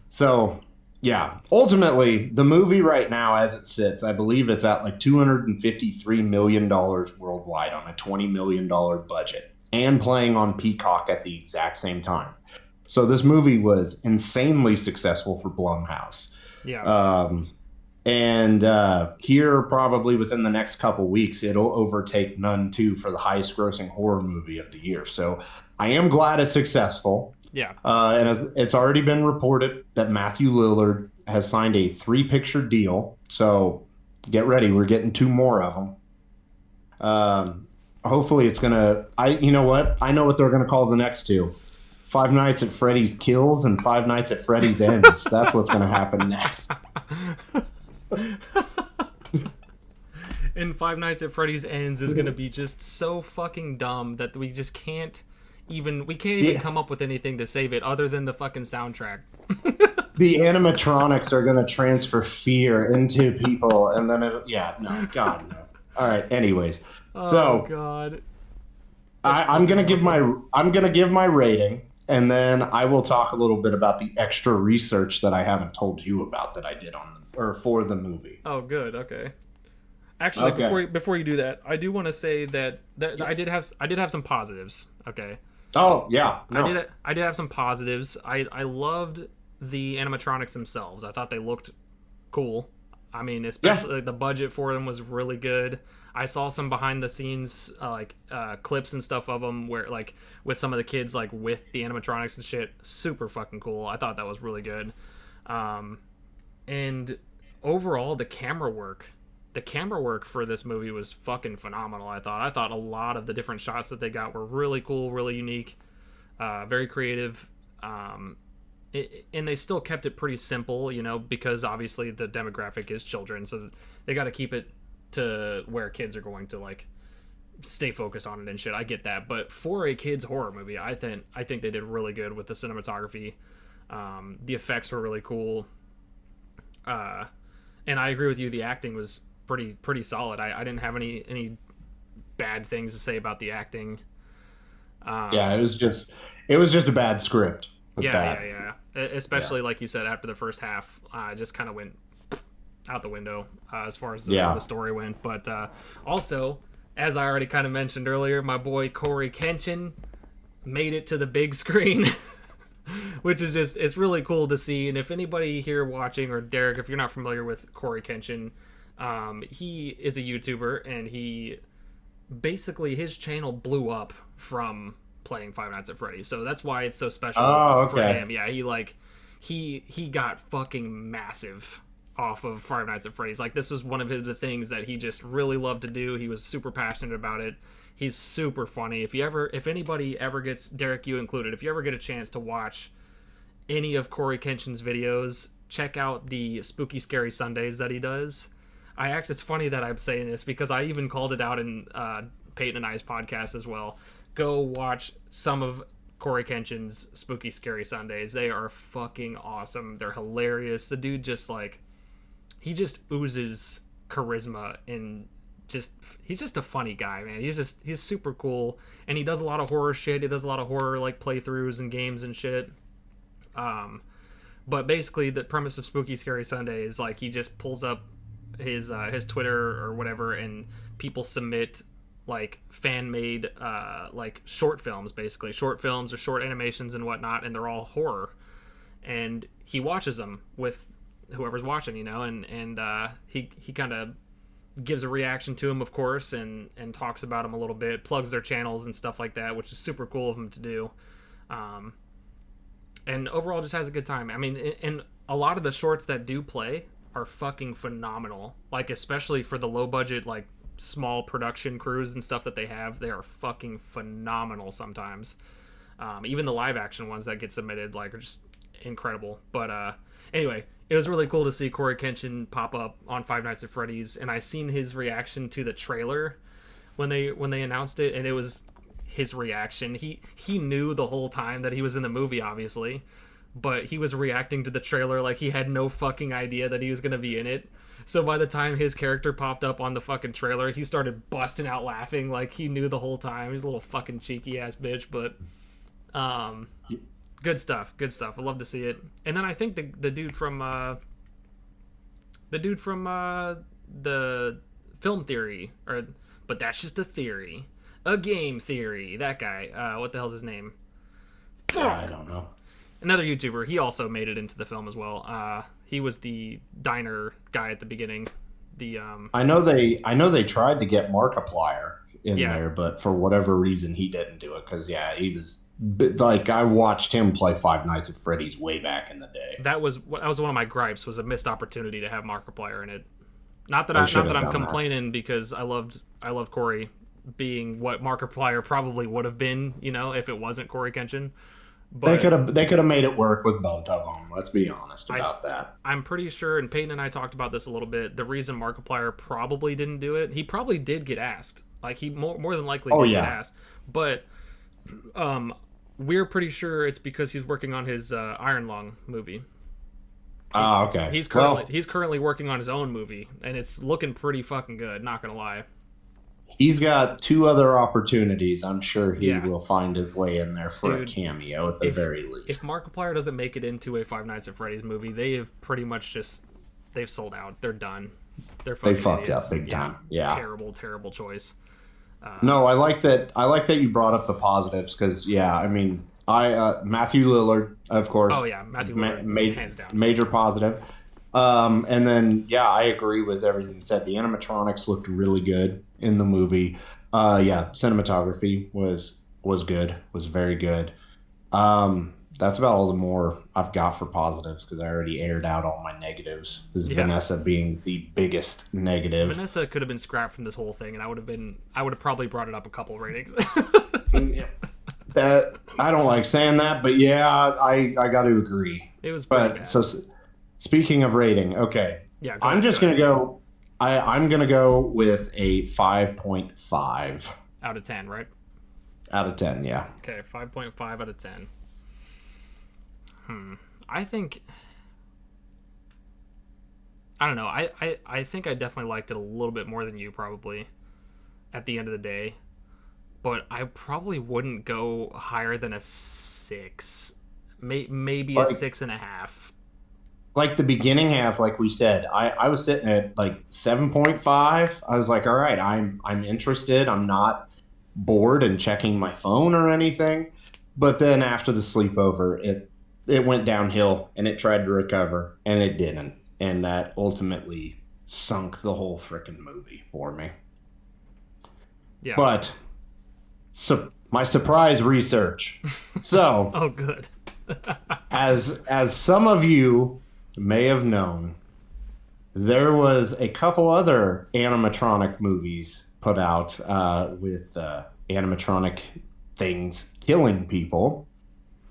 So, yeah, ultimately, the movie right now, as it sits, I believe it's at like $253 million worldwide on a $20 million budget and playing on Peacock at the exact same time. So this movie was insanely successful for Blumhouse.
Yeah.
And here, probably within the next couple weeks, it'll overtake Nun 2 for the highest grossing horror movie of the year. So I am glad it's successful.
Yeah.
And it's already been reported that Matthew Lillard has signed a 3-picture deal. So get ready. We're getting 2 more of them. Hopefully it's going to... You know what? I know what they're going to call the next 2. Five Nights at Freddy's Kills and Five Nights at Freddy's Ends. That's what's going to happen next.
And Five Nights at Freddy's Ends is gonna be just so fucking dumb that we just can't even come up with anything to save it other than the fucking soundtrack.
The animatronics are going to transfer fear into people, and then God no. All right, anyways.
Oh god.
I'm gonna give my rating, and then I will talk a little bit about the extra research that I haven't told you about that I did for the movie.
Oh, good. Okay. Actually,
Okay.
before you do that, I do want to say that I did have some positives. Okay.
Oh yeah, no.
I did have some positives. I loved the animatronics themselves. I thought they looked cool. I mean, especially like, the budget for them was really good. I saw some behind the scenes clips and stuff of them where like with some of the kids like with the animatronics and shit. Super fucking cool. I thought that was really good. And overall, the camera work for this movie was fucking phenomenal. I thought a lot of the different shots that they got were really cool, really unique, very creative. And they still kept it pretty simple, because obviously the demographic is children, so they got to keep it to where kids are going to like stay focused on it and shit. I get that, but for a kids horror movie, I think they did really good with the cinematography. The effects were really cool. And I agree with you. The acting was pretty solid. I didn't have any bad things to say about the acting.
Yeah, it was just a bad script.
Yeah. Especially like you said, after the first half, I just kind of went out the window as far as the story went. But also, as I already kind of mentioned earlier, my boy Corey Kenshin made it to the big screen. Which is it's really cool to see. And if anybody here watching, or Derek, if you're not familiar with Corey Kenshin, He is a YouTuber, and he basically his channel blew up from playing Five Nights at Freddy's, so that's why it's so special
Oh,
for
okay.
him. Yeah, he got fucking massive off of Five Nights at Freddy's. Like, this was one of the things that he just really loved to do. He was super passionate about it. He's super funny. If anybody ever gets, Derek, you included, if you ever get a chance to watch any of Corey Kenshin's videos, check out the Spooky Scary Sundays that he does. It's funny that I'm saying this because I even called it out in Peyton and I's podcast as well. Go watch some of Corey Kenshin's Spooky Scary Sundays. They are fucking awesome. They're hilarious. The dude he just oozes charisma, and he's just a funny guy, man. He's super cool, and he does a lot of horror shit. He does a lot of horror like playthroughs and games and shit. But basically the premise of Spooky Scary Sunday is like he just pulls up his Twitter or whatever, and people submit like fan made like short films, basically short films or short animations and whatnot, and they're all horror, and he watches them with whoever's watching, and he kind of gives a reaction to him, of course, and talks about him a little bit, plugs their channels and stuff like that, which is super cool of him to do. And overall just has a good time. I mean, and a lot of the shorts that do play are fucking phenomenal. Like, especially for the low budget, like small production crews and stuff that they have, they are fucking phenomenal sometimes. Even the live action ones that get submitted, like, are just incredible. But anyway, it was really cool to see Corey Kenshin pop up on Five Nights at Freddy's, and I seen his reaction to the trailer when they announced it, and it was his reaction. He knew the whole time that he was in the movie, obviously, but he was reacting to the trailer like he had no fucking idea that he was going to be in it. So by the time his character popped up on the fucking trailer, he started busting out laughing like he knew the whole time. He's a little fucking cheeky ass bitch, but good stuff. I love to see it. And then I think the dude from the Film Theory, but that's just a theory. A Game Theory. That guy. What the hell's his name?
I don't know.
Another YouTuber. He also made it into the film as well. He was the diner guy at the beginning.
I know they tried to get Markiplier in
Yeah.
there, but for whatever reason he didn't do it. Because he was like, I watched him play Five Nights at Freddy's way back in the day.
That was one of my gripes, was a missed opportunity to have Markiplier in it. Not that
They should have
I'm
done
complaining, because I loved Corey being what Markiplier probably would have been, if it wasn't Corey Kenshin. But
They could have made it work with both of them. Let's be honest about that.
I'm pretty sure, and Peyton and I talked about this a little bit, the reason Markiplier probably didn't do it, he probably did get asked. Like, he more than likely did get asked. But we're pretty sure it's because he's working on his Iron Lung movie.
Okay.
He's currently working on his own movie, and it's looking pretty fucking good, not gonna lie.
He's got 2 other opportunities. I'm sure he will find his way in there for a cameo at the very least.
If Markiplier doesn't make it into a Five Nights at Freddy's movie, they have pretty much they've sold out. They're done. They
fucked
idiots.
up big time. Yeah.
Terrible choice.
No, I like that. I like that you brought up the positives because, I mean, Matthew Lillard, of course.
Oh yeah, Matthew Lillard, hands down,
major positive. And then, I agree with everything you said. The animatronics looked really good in the movie. Cinematography was good, was very good. That's about all the more I've got for positives because I already aired out all my negatives. Vanessa being the biggest negative.
Vanessa could have been scrapped from this whole thing, and I would have probably brought it up a couple of ratings.
I don't like saying that, but I got to agree.
It was pretty bad.
So speaking of rating, okay.
Yeah,
I'm gonna go with a 5.5
out of 10, right?
Out of 10, yeah.
Okay, 5.5 out of 10. I think, I don't know. I think I definitely liked it a little bit more than you, probably, at the end of the day. But I probably wouldn't go higher than a 6. Maybe a 6.5.
Like the beginning half, like we said, I was sitting at like 7.5. I was like, all right, I'm interested. I'm not bored and checking my phone or anything. But then after the sleepover, it went downhill and it tried to recover and it didn't. And that ultimately sunk the whole freaking movie for me.
Yeah.
But my surprise research. So,
Oh, good.
as some of you may have known, there was a couple other animatronic movies put out with animatronic things killing people.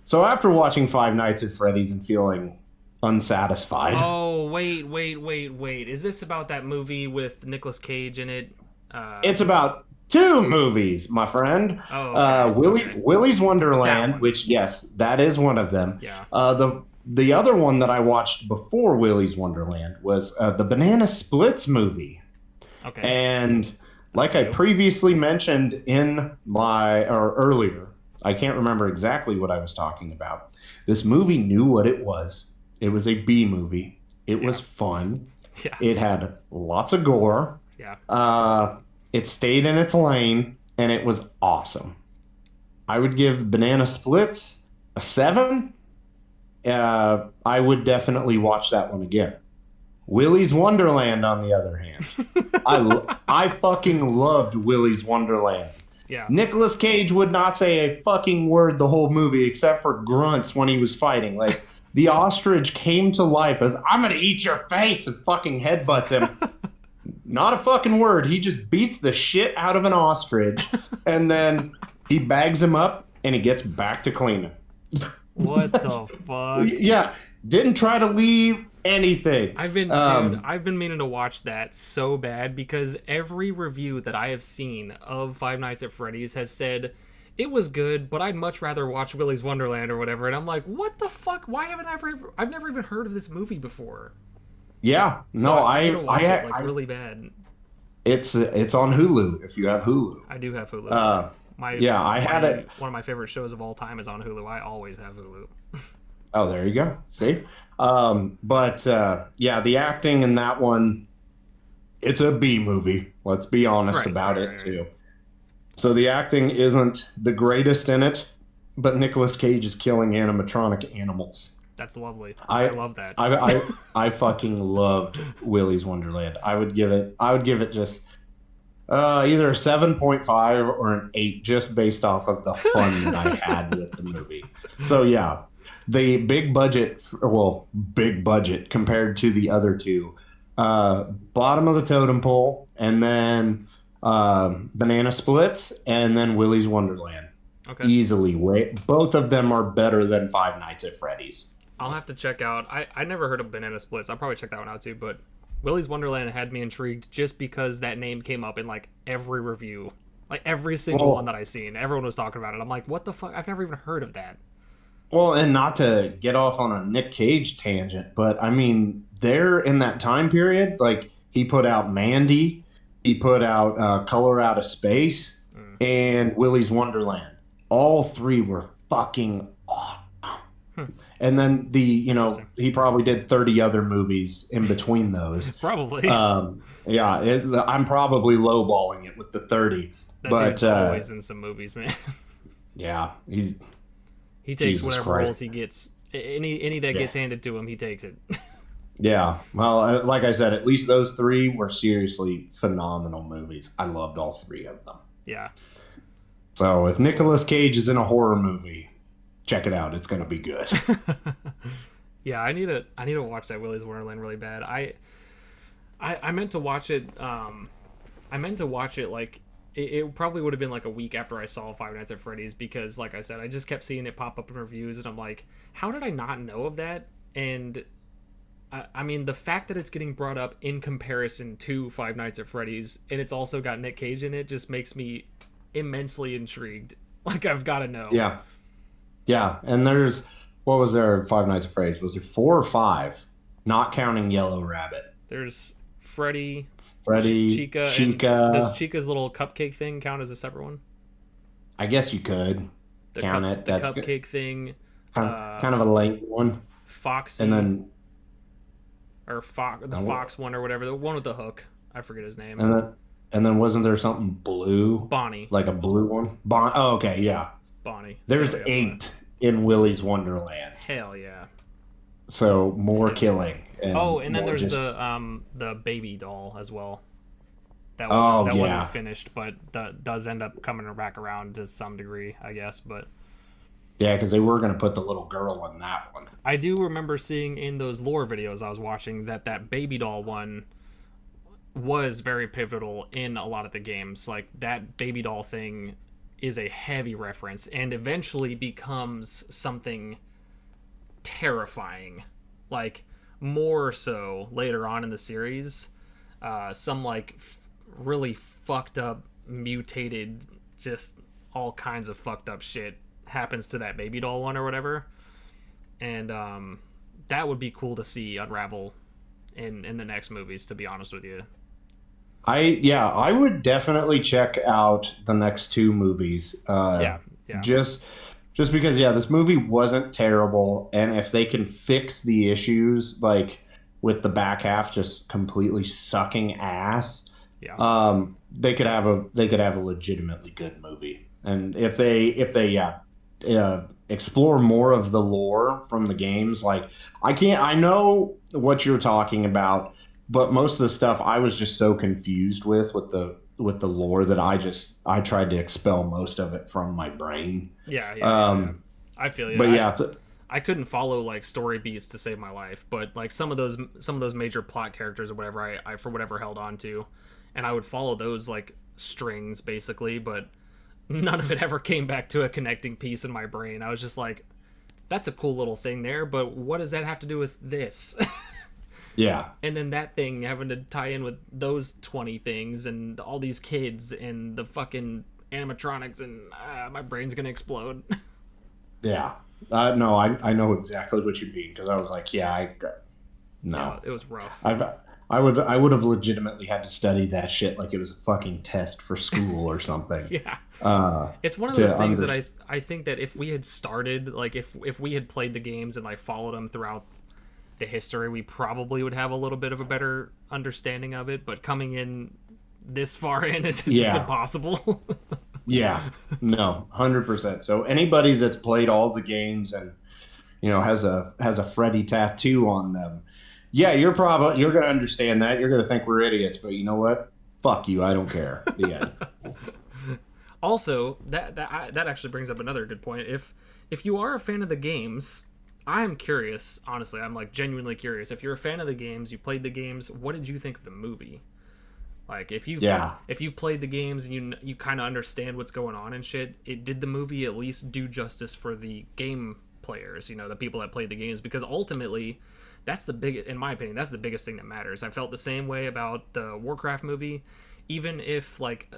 So after watching Five Nights at Freddy's and feeling unsatisfied,
Oh, wait. Is this about that movie with Nicolas Cage in it?
it's about two movies, my friend.
Oh, okay. Okay.
Willy's
That
Wonderland,
one.
which yes, that is one of them.
Yeah.
The other one that I watched before Willy's Wonderland was the Banana Splits movie.
Okay.
And
That's
like I
new.
previously mentioned in my or earlier, I can't remember exactly what I was talking about. This movie knew what it was. It was a B movie. It was fun.
Yeah.
It had lots of gore.
Yeah.
It stayed in its lane, and it was awesome. I would give Banana Splits a 7. I would definitely watch that one again. Willy's Wonderland, on the other hand, I fucking loved Willy's Wonderland.
Yeah.
Nicolas Cage would not say a fucking word the whole movie except for grunts when he was fighting. Like the ostrich came to life as I'm gonna eat your face and fucking headbutts him. Not a fucking word. He just beats the shit out of an ostrich and then he bags him up and he gets back to cleaning.
What the fuck?
Yeah, didn't try to leave anything.
Dude, I've been meaning to watch that so bad because every review that I have seen of Five Nights at Freddy's has said it was good, but I'd much rather watch Willy's Wonderland or whatever. And I'm like, what the fuck? Why haven't I've never even heard of this movie before?
Yeah, no,
So I need to watch it
I
really bad.
it's on Hulu if you have Hulu.
I do have Hulu.
I had it.
One of my favorite shows of all time is on Hulu. I always have Hulu.
Oh, there you go. See, the acting in that one, it's a B movie. Let's be honest about it too. So the acting isn't the greatest in it, but Nicolas Cage is killing animatronic animals.
That's lovely. I love that.
I fucking loved Willy's Wonderland. I would give it just either a 7.5 or an 8, just based off of the fun that I had with the movie. So yeah, the big budget compared to the other two, bottom of the totem pole, and then Banana Splits, and then Willy's Wonderland.
Okay.
Easily, both of them are better than Five Nights at Freddy's.
I'll have to check out. I never heard of Banana Splits. I'll probably check that one out too. But Willy's Wonderland had me intrigued just because that name came up in like every review, like every single one that I seen. Everyone was talking about it. I'm like, what the fuck? I've never even heard of that.
Well, and not to get off on a Nick Cage tangent, but I mean, there in that time period, like he put out Mandy, he put out Color Out of Space, and Willy's Wonderland. All three were fucking awesome. And then he probably did 30 other movies in between those.
Probably.
I'm probably lowballing it with the 30. That
dude's always in some movies, man.
Yeah,
he takes
Jesus
whatever
Christ.
roles he gets. Any that gets handed to him, he takes it.
Yeah. Well, like I said, at least those 3 were seriously phenomenal movies. I loved all 3 of them.
Yeah.
So if Nicolas Cage is in a horror movie, check it out. It's gonna be good.
Yeah, I need to watch that Willy's Wonderland really bad. I meant to watch it. I meant to watch it like it probably would have been like a week after I saw Five Nights at Freddy's because, like I said, I just kept seeing it pop up in reviews, and I'm like, how did I not know of that? And I mean, the fact that it's getting brought up in comparison to Five Nights at Freddy's, and it's also got Nick Cage in it, just makes me immensely intrigued. Like, I've got to know.
Yeah, and what was there? Five Nights at Freddy's. Was it 4 or 5? Not counting Yellow Rabbit.
There's Freddy,
Chica.
Does Chica's little cupcake thing count as a separate one?
I guess you could count it.
The
That's
cupcake
good.
Thing.
Kind of a late one.
Foxy.
And then
Fox one or whatever, the one with the hook. I forget his name.
And then wasn't there something blue?
Bonnie.
Like a blue one? Oh, okay, yeah.
Bonnie.
There's 8 in Willy's Wonderland.
Hell yeah.
So more killing
Oh,
and
and then
more
there's
just.
the baby doll as well.
Oh
That wasn't
yeah,
finished, but that does end up coming back around to some degree, I guess. But
yeah, because they were gonna put the little girl in that one.
I do remember seeing in those lore videos I was watching that that baby doll one was very pivotal in a lot of the games. Like that baby doll thing is a heavy reference and eventually becomes something terrifying. Like more so later on in the series, some like really fucked up, mutated, just all kinds of fucked up shit happens to that baby doll one or whatever, and that would be cool to see unravel in the next movies. To be honest with you,
I would definitely check out the next two movies.
yeah, yeah,
Just because this movie wasn't terrible, and if they can fix the issues like with the back half just completely sucking ass,
yeah,
they could have a legitimately good movie. And if they explore more of the lore from the games, like I know what you're talking about, but most of the stuff I was just so confused with the lore that I tried to expel most of it from my brain.
yeah, yeah, yeah, yeah.
Um,
I feel you.
but yeah,
I couldn't follow like story beats to save my life, but like some of those major plot characters or whatever I for whatever held on to, and I would follow those like strings basically, but none of it ever came back to a connecting piece in my brain. I was just like, that's a cool little thing there, but what does that have to do with this?
yeah,
And then that thing having to tie in with those 20 things and all these kids and the fucking animatronics, and my brain's gonna explode.
yeah. No, I know exactly what you mean because I was like, yeah,
Yeah,
no,
it was rough.
I've I would have legitimately had to study that shit like it was a fucking test for school or something.
Yeah,
Uh,
it's one of those
to
things that
under
I think that if we had started like if we had played the games and like followed them throughout the history, we probably would have a little bit of a better understanding of it. But coming in this far in, it's just
yeah.
impossible.
Yeah, no, 100%. So anybody that's played all the games and has a Freddy tattoo on them, yeah, you're gonna understand that. You're gonna think we're idiots, but you know what? Fuck you. I don't care. The end.
Also, that actually brings up another good point. If you are a fan of the games, I'm curious. Honestly, I'm like genuinely curious. If you're a fan of the games, you played the games. What did you think of the movie? Like
Yeah,
if you've played the games and you kind of understand what's going on and shit, it did the movie at least do justice for the game players, the people that played the games, because ultimately that's the big in my opinion, that's the biggest thing that matters. I felt the same way about the Warcraft movie, even if like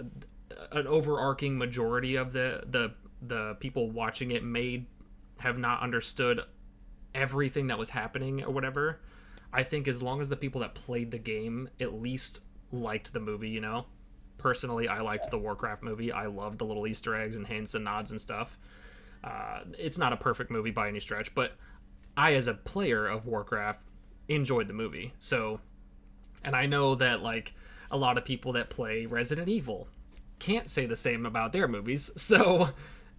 an overarching majority of the people watching it may have not understood everything that was happening or whatever. I think as long as the people that played the game at least liked the movie. Personally, I liked the Warcraft movie. I loved the little Easter eggs and hints and nods and stuff. It's not a perfect movie by any stretch, but I, as a player of Warcraft, enjoyed the movie. So, and I know that like a lot of people that play Resident Evil can't say the same about their movies. So,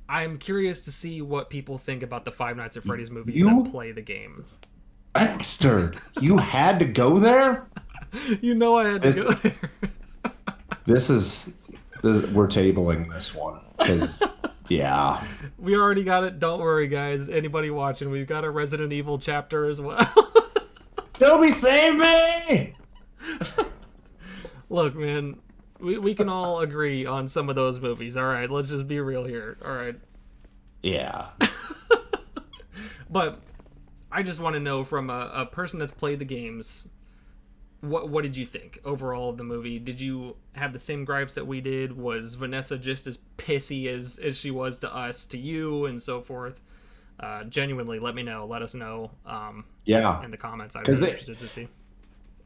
I'm curious to see what people think about the Five Nights at Freddy's movies that
you
play the game.
Dexter, you had to go there.
I had to
This
go there.
this is we're tabling this one because yeah.
We already got it. Don't worry, guys. Anybody watching, we've got a Resident Evil chapter as well.
Toby, save me!
Look, man, we can all agree on some of those movies. All right, let's just be real here. All right.
Yeah.
But I just want to know from a person that's played the games, what did you think overall of the movie? Did you have the same gripes that we did? Was Vanessa just as pissy as she was to us, to you, and so forth? Genuinely, let me know. Let us know
Yeah.
in the comments. I'd be
Because
interested to see.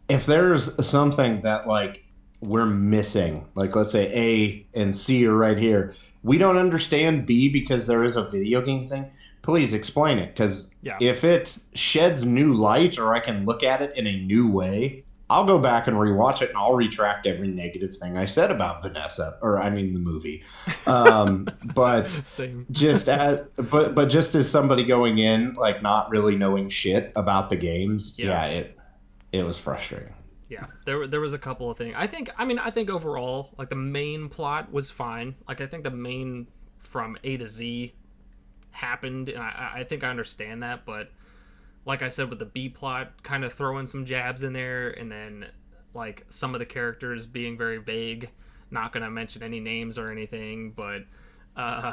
if there's something that like we're missing, like let's say A and C are right here, we don't understand B because there is a video game thing. Please explain it, because
Yeah.
if it sheds new light or I can look at it in a new way, I'll go back and rewatch it, and I'll retract every negative thing I said about Vanessa, or I mean the movie. But
Same.
but just as somebody going in like not really knowing shit about the games,
Yeah.
it was frustrating.
Yeah, there was a couple of things. I think overall, like the main plot was fine. Like I think the main from A to Z happened, and I think I understand that. But like I said, with the B plot, kind of throwing some jabs in there, and then like some of the characters being very vague. Not gonna mention any names or anything, but uh,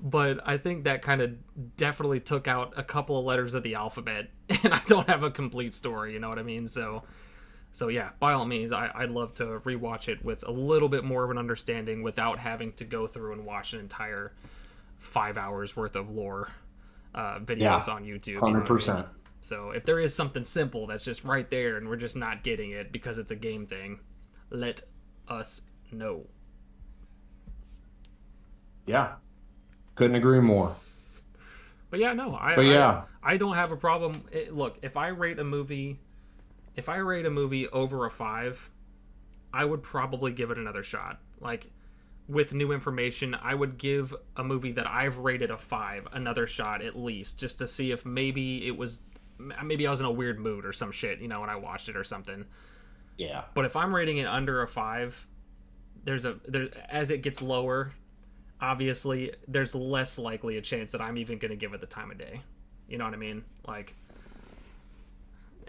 but I think that kind of definitely took out a couple of letters of the alphabet, and I don't have a complete story. You know what I mean? So yeah, by all means, I'd love to rewatch it with a little bit more of an understanding without having to go through and watch an entire 5 hours worth of lore videos on YouTube.
100%.
So if there is something simple that's just right there and we're just not getting it because it's a game thing, let us know.
Yeah, couldn't agree more.
But yeah, no, I don't have a problem. Look, if I rate a movie over a 5, I would probably give it another shot. Like with new information, I would give a movie that I've rated a 5 another shot at least, just to see if maybe I was in a weird mood or some shit, when I watched it or something.
Yeah.
But if I'm rating it under a 5, as it gets lower, obviously there's less likely a chance that I'm even going to give it the time of day. You know what I mean? Like,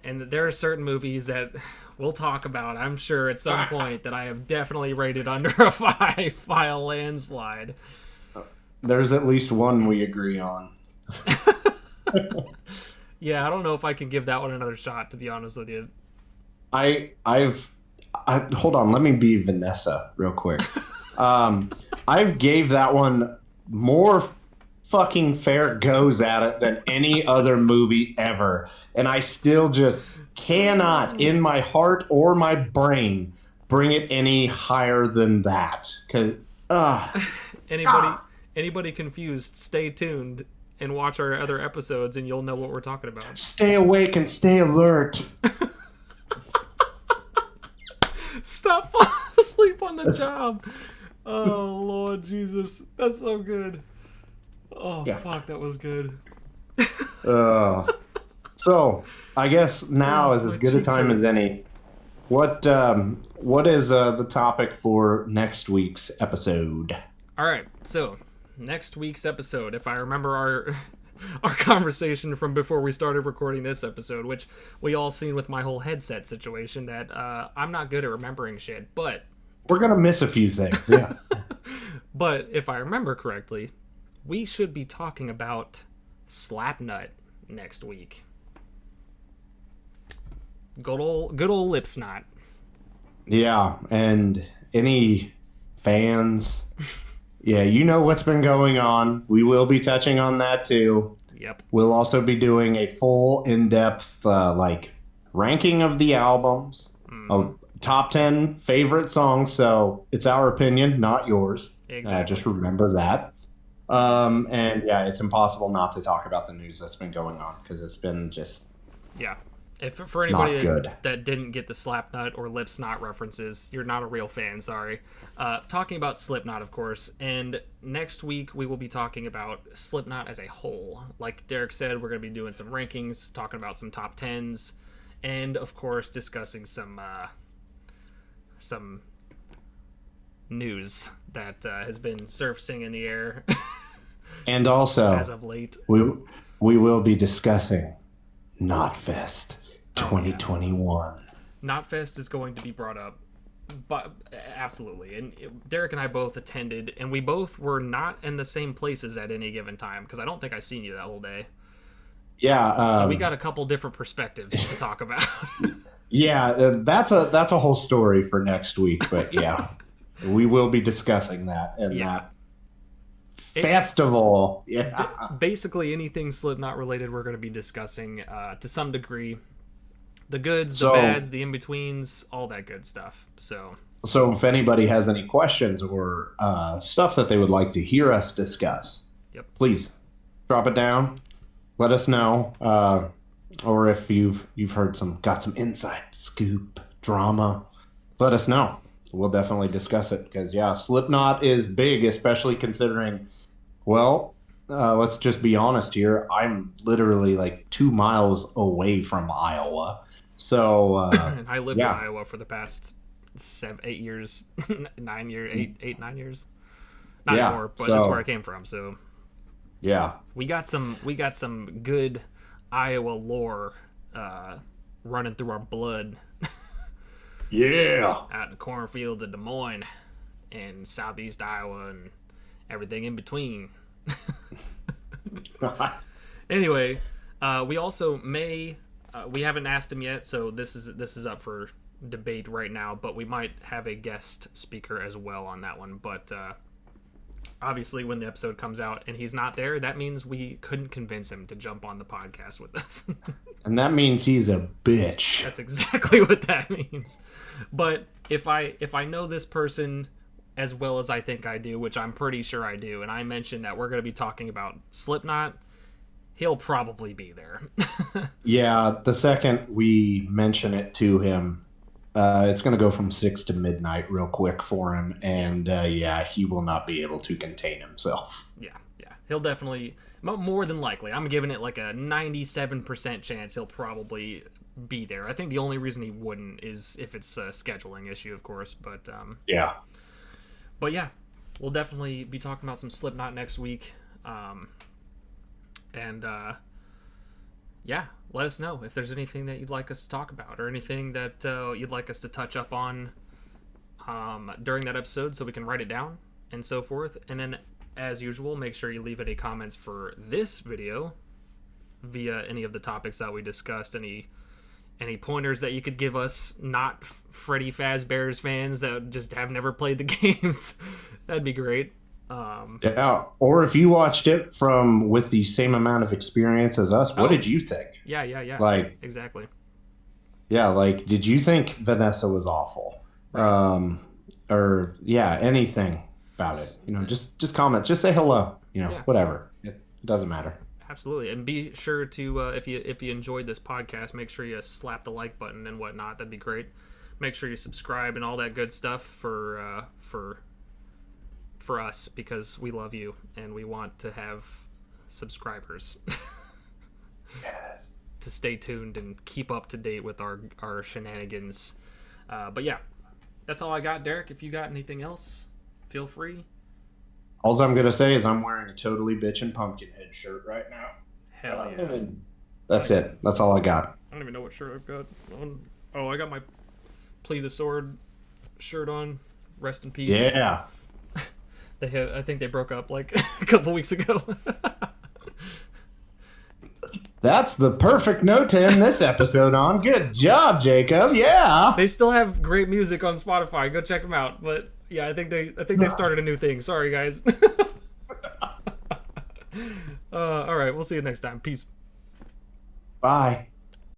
and there are certain movies that we'll talk about, I'm sure, at some point that I have definitely rated under a 5 by a landslide.
There's at least one we agree on.
Yeah, I don't know if I can give that one another shot, to be honest with you.
Hold on, let me be Vanessa real quick. I've gave that one more fucking fair goes at it than any other movie ever, and I still just cannot, in my heart or my brain, bring it any higher than that. Cause
anybody confused, stay tuned and watch our other episodes, and you'll know what we're talking about.
Stay awake and stay alert.
Stop falling asleep on the job. Oh, Lord Jesus. That's so good. Oh, yeah. Fuck, that was good.
So, I guess now is as good a time as any. What is the topic for next week's episode?
All right, so next week's episode, if I remember our conversation from before we started recording this episode, which we all seen with my whole headset situation, that I'm not good at remembering shit, but
we're gonna miss a few things, yeah.
But if I remember correctly, we should be talking about Slapnut next week. Good old lip snot.
Yeah, and any fans, yeah, you know what's been going on. We will be touching on that too.
Yep.
We'll also be doing a full in-depth ranking of the albums, top 10 favorite songs. So it's our opinion, not yours.
Exactly.
Just remember that. And yeah, it's impossible not to talk about the news that's been going on because it's been just
If for anybody that didn't get the Slapnut or Lip Snot references, you're not a real fan, sorry. Talking about Slipknot, of course, and next week we will be talking about Slipknot as a whole. Like Derek said, we're going to be doing some rankings, talking about some top 10s, and of course discussing some news that has been surfacing in the air.
And also,
as of late,
we will be discussing Knotfest 2021.
Knotfest is going to be brought up, but absolutely. And Derek and I both attended, and we both were not in the same places at any given time because I don't think I seen you that whole day.
Yeah.
So we got a couple different perspectives to talk about.
Yeah, that's a whole story for next week. But yeah, we will be discussing that and that festival. Yeah.
Basically anything Slipknot related we're going to be discussing to some degree. The goods, the bads, the in-betweens, all that good stuff. So
if anybody has any questions or stuff that they would like to hear us discuss, please drop it down. Let us know. or if you've got some inside scoop drama, let us know. We'll definitely discuss it because yeah, Slipknot is big, especially considering. Well, let's just be honest here. I'm literally like 2 miles away from Iowa, so
And I lived in
yeah,
Iowa for the past 8 years, 9 years, 8, 9 years. Not
yeah.
anymore, but that's where I
So
came from. So
yeah,
we got some good Iowa lore running through our blood
yeah.
out in the cornfields of Des Moines and southeast Iowa and everything in between. Anyway, we also may we haven't asked him yet, so this is up for debate right now. But we might have a guest speaker as well on that one. But obviously, when the episode comes out and he's not there, that means we couldn't convince him to jump on the podcast with us.
And that means he's a bitch.
That's exactly what that means. But if I know this person as well as I think I do, which I'm pretty sure I do, and I mentioned that we're going to be talking about Slipknot, he'll probably be there.
Yeah, the second we mention it to him, it's going to go from 6 to midnight real quick for him, and yeah, he will not be able to contain himself.
Yeah, he'll definitely, more than likely, I'm giving it like a 97% chance he'll probably be there. I think the only reason he wouldn't is if it's a scheduling issue, of course.
Yeah.
But yeah, we'll definitely be talking about some Slipknot next week. And yeah, let us know if there's anything that you'd like us to talk about or anything that you'd like us to touch up on during that episode so we can write it down and so forth. And then, as usual, make sure you leave any comments for this video via any of the topics that we discussed, any pointers that you could give us, not Freddy Fazbear's fans that just have never played the games. That'd be great.
Yeah. Or if you watched it from with the same amount of experience as us, what did you think?
Yeah.
Like,
Exactly.
yeah, like, did you think Vanessa was awful?
Right.
Or yeah, anything about it? Just comments. Just say hello.
Yeah.
Whatever. It doesn't matter.
Absolutely, and be sure to if you enjoyed this podcast, make sure you slap the like button and whatnot. That'd be great. Make sure you subscribe and all that good stuff for us because we love you and we want to have subscribers.
Yes.
To stay tuned and keep up to date with our shenanigans. But yeah, that's all I got, Derek. If you got anything else, feel free.
All I'm gonna say is I'm wearing a totally bitchin' Pumpkinhead shirt right now.
Hell yeah.
That's it. That's all I got.
I don't even know what shirt I've got on. Oh, I got my Plea the Sword shirt on. Rest in peace.
Yeah.
I think they broke up like a couple weeks ago.
That's the perfect note to end this episode on. Good job, Jacob. Yeah.
They still have great music on Spotify. Go check them out. But yeah, I think they started a new thing. Sorry, guys. All right, we'll see you next time. Peace.
Bye.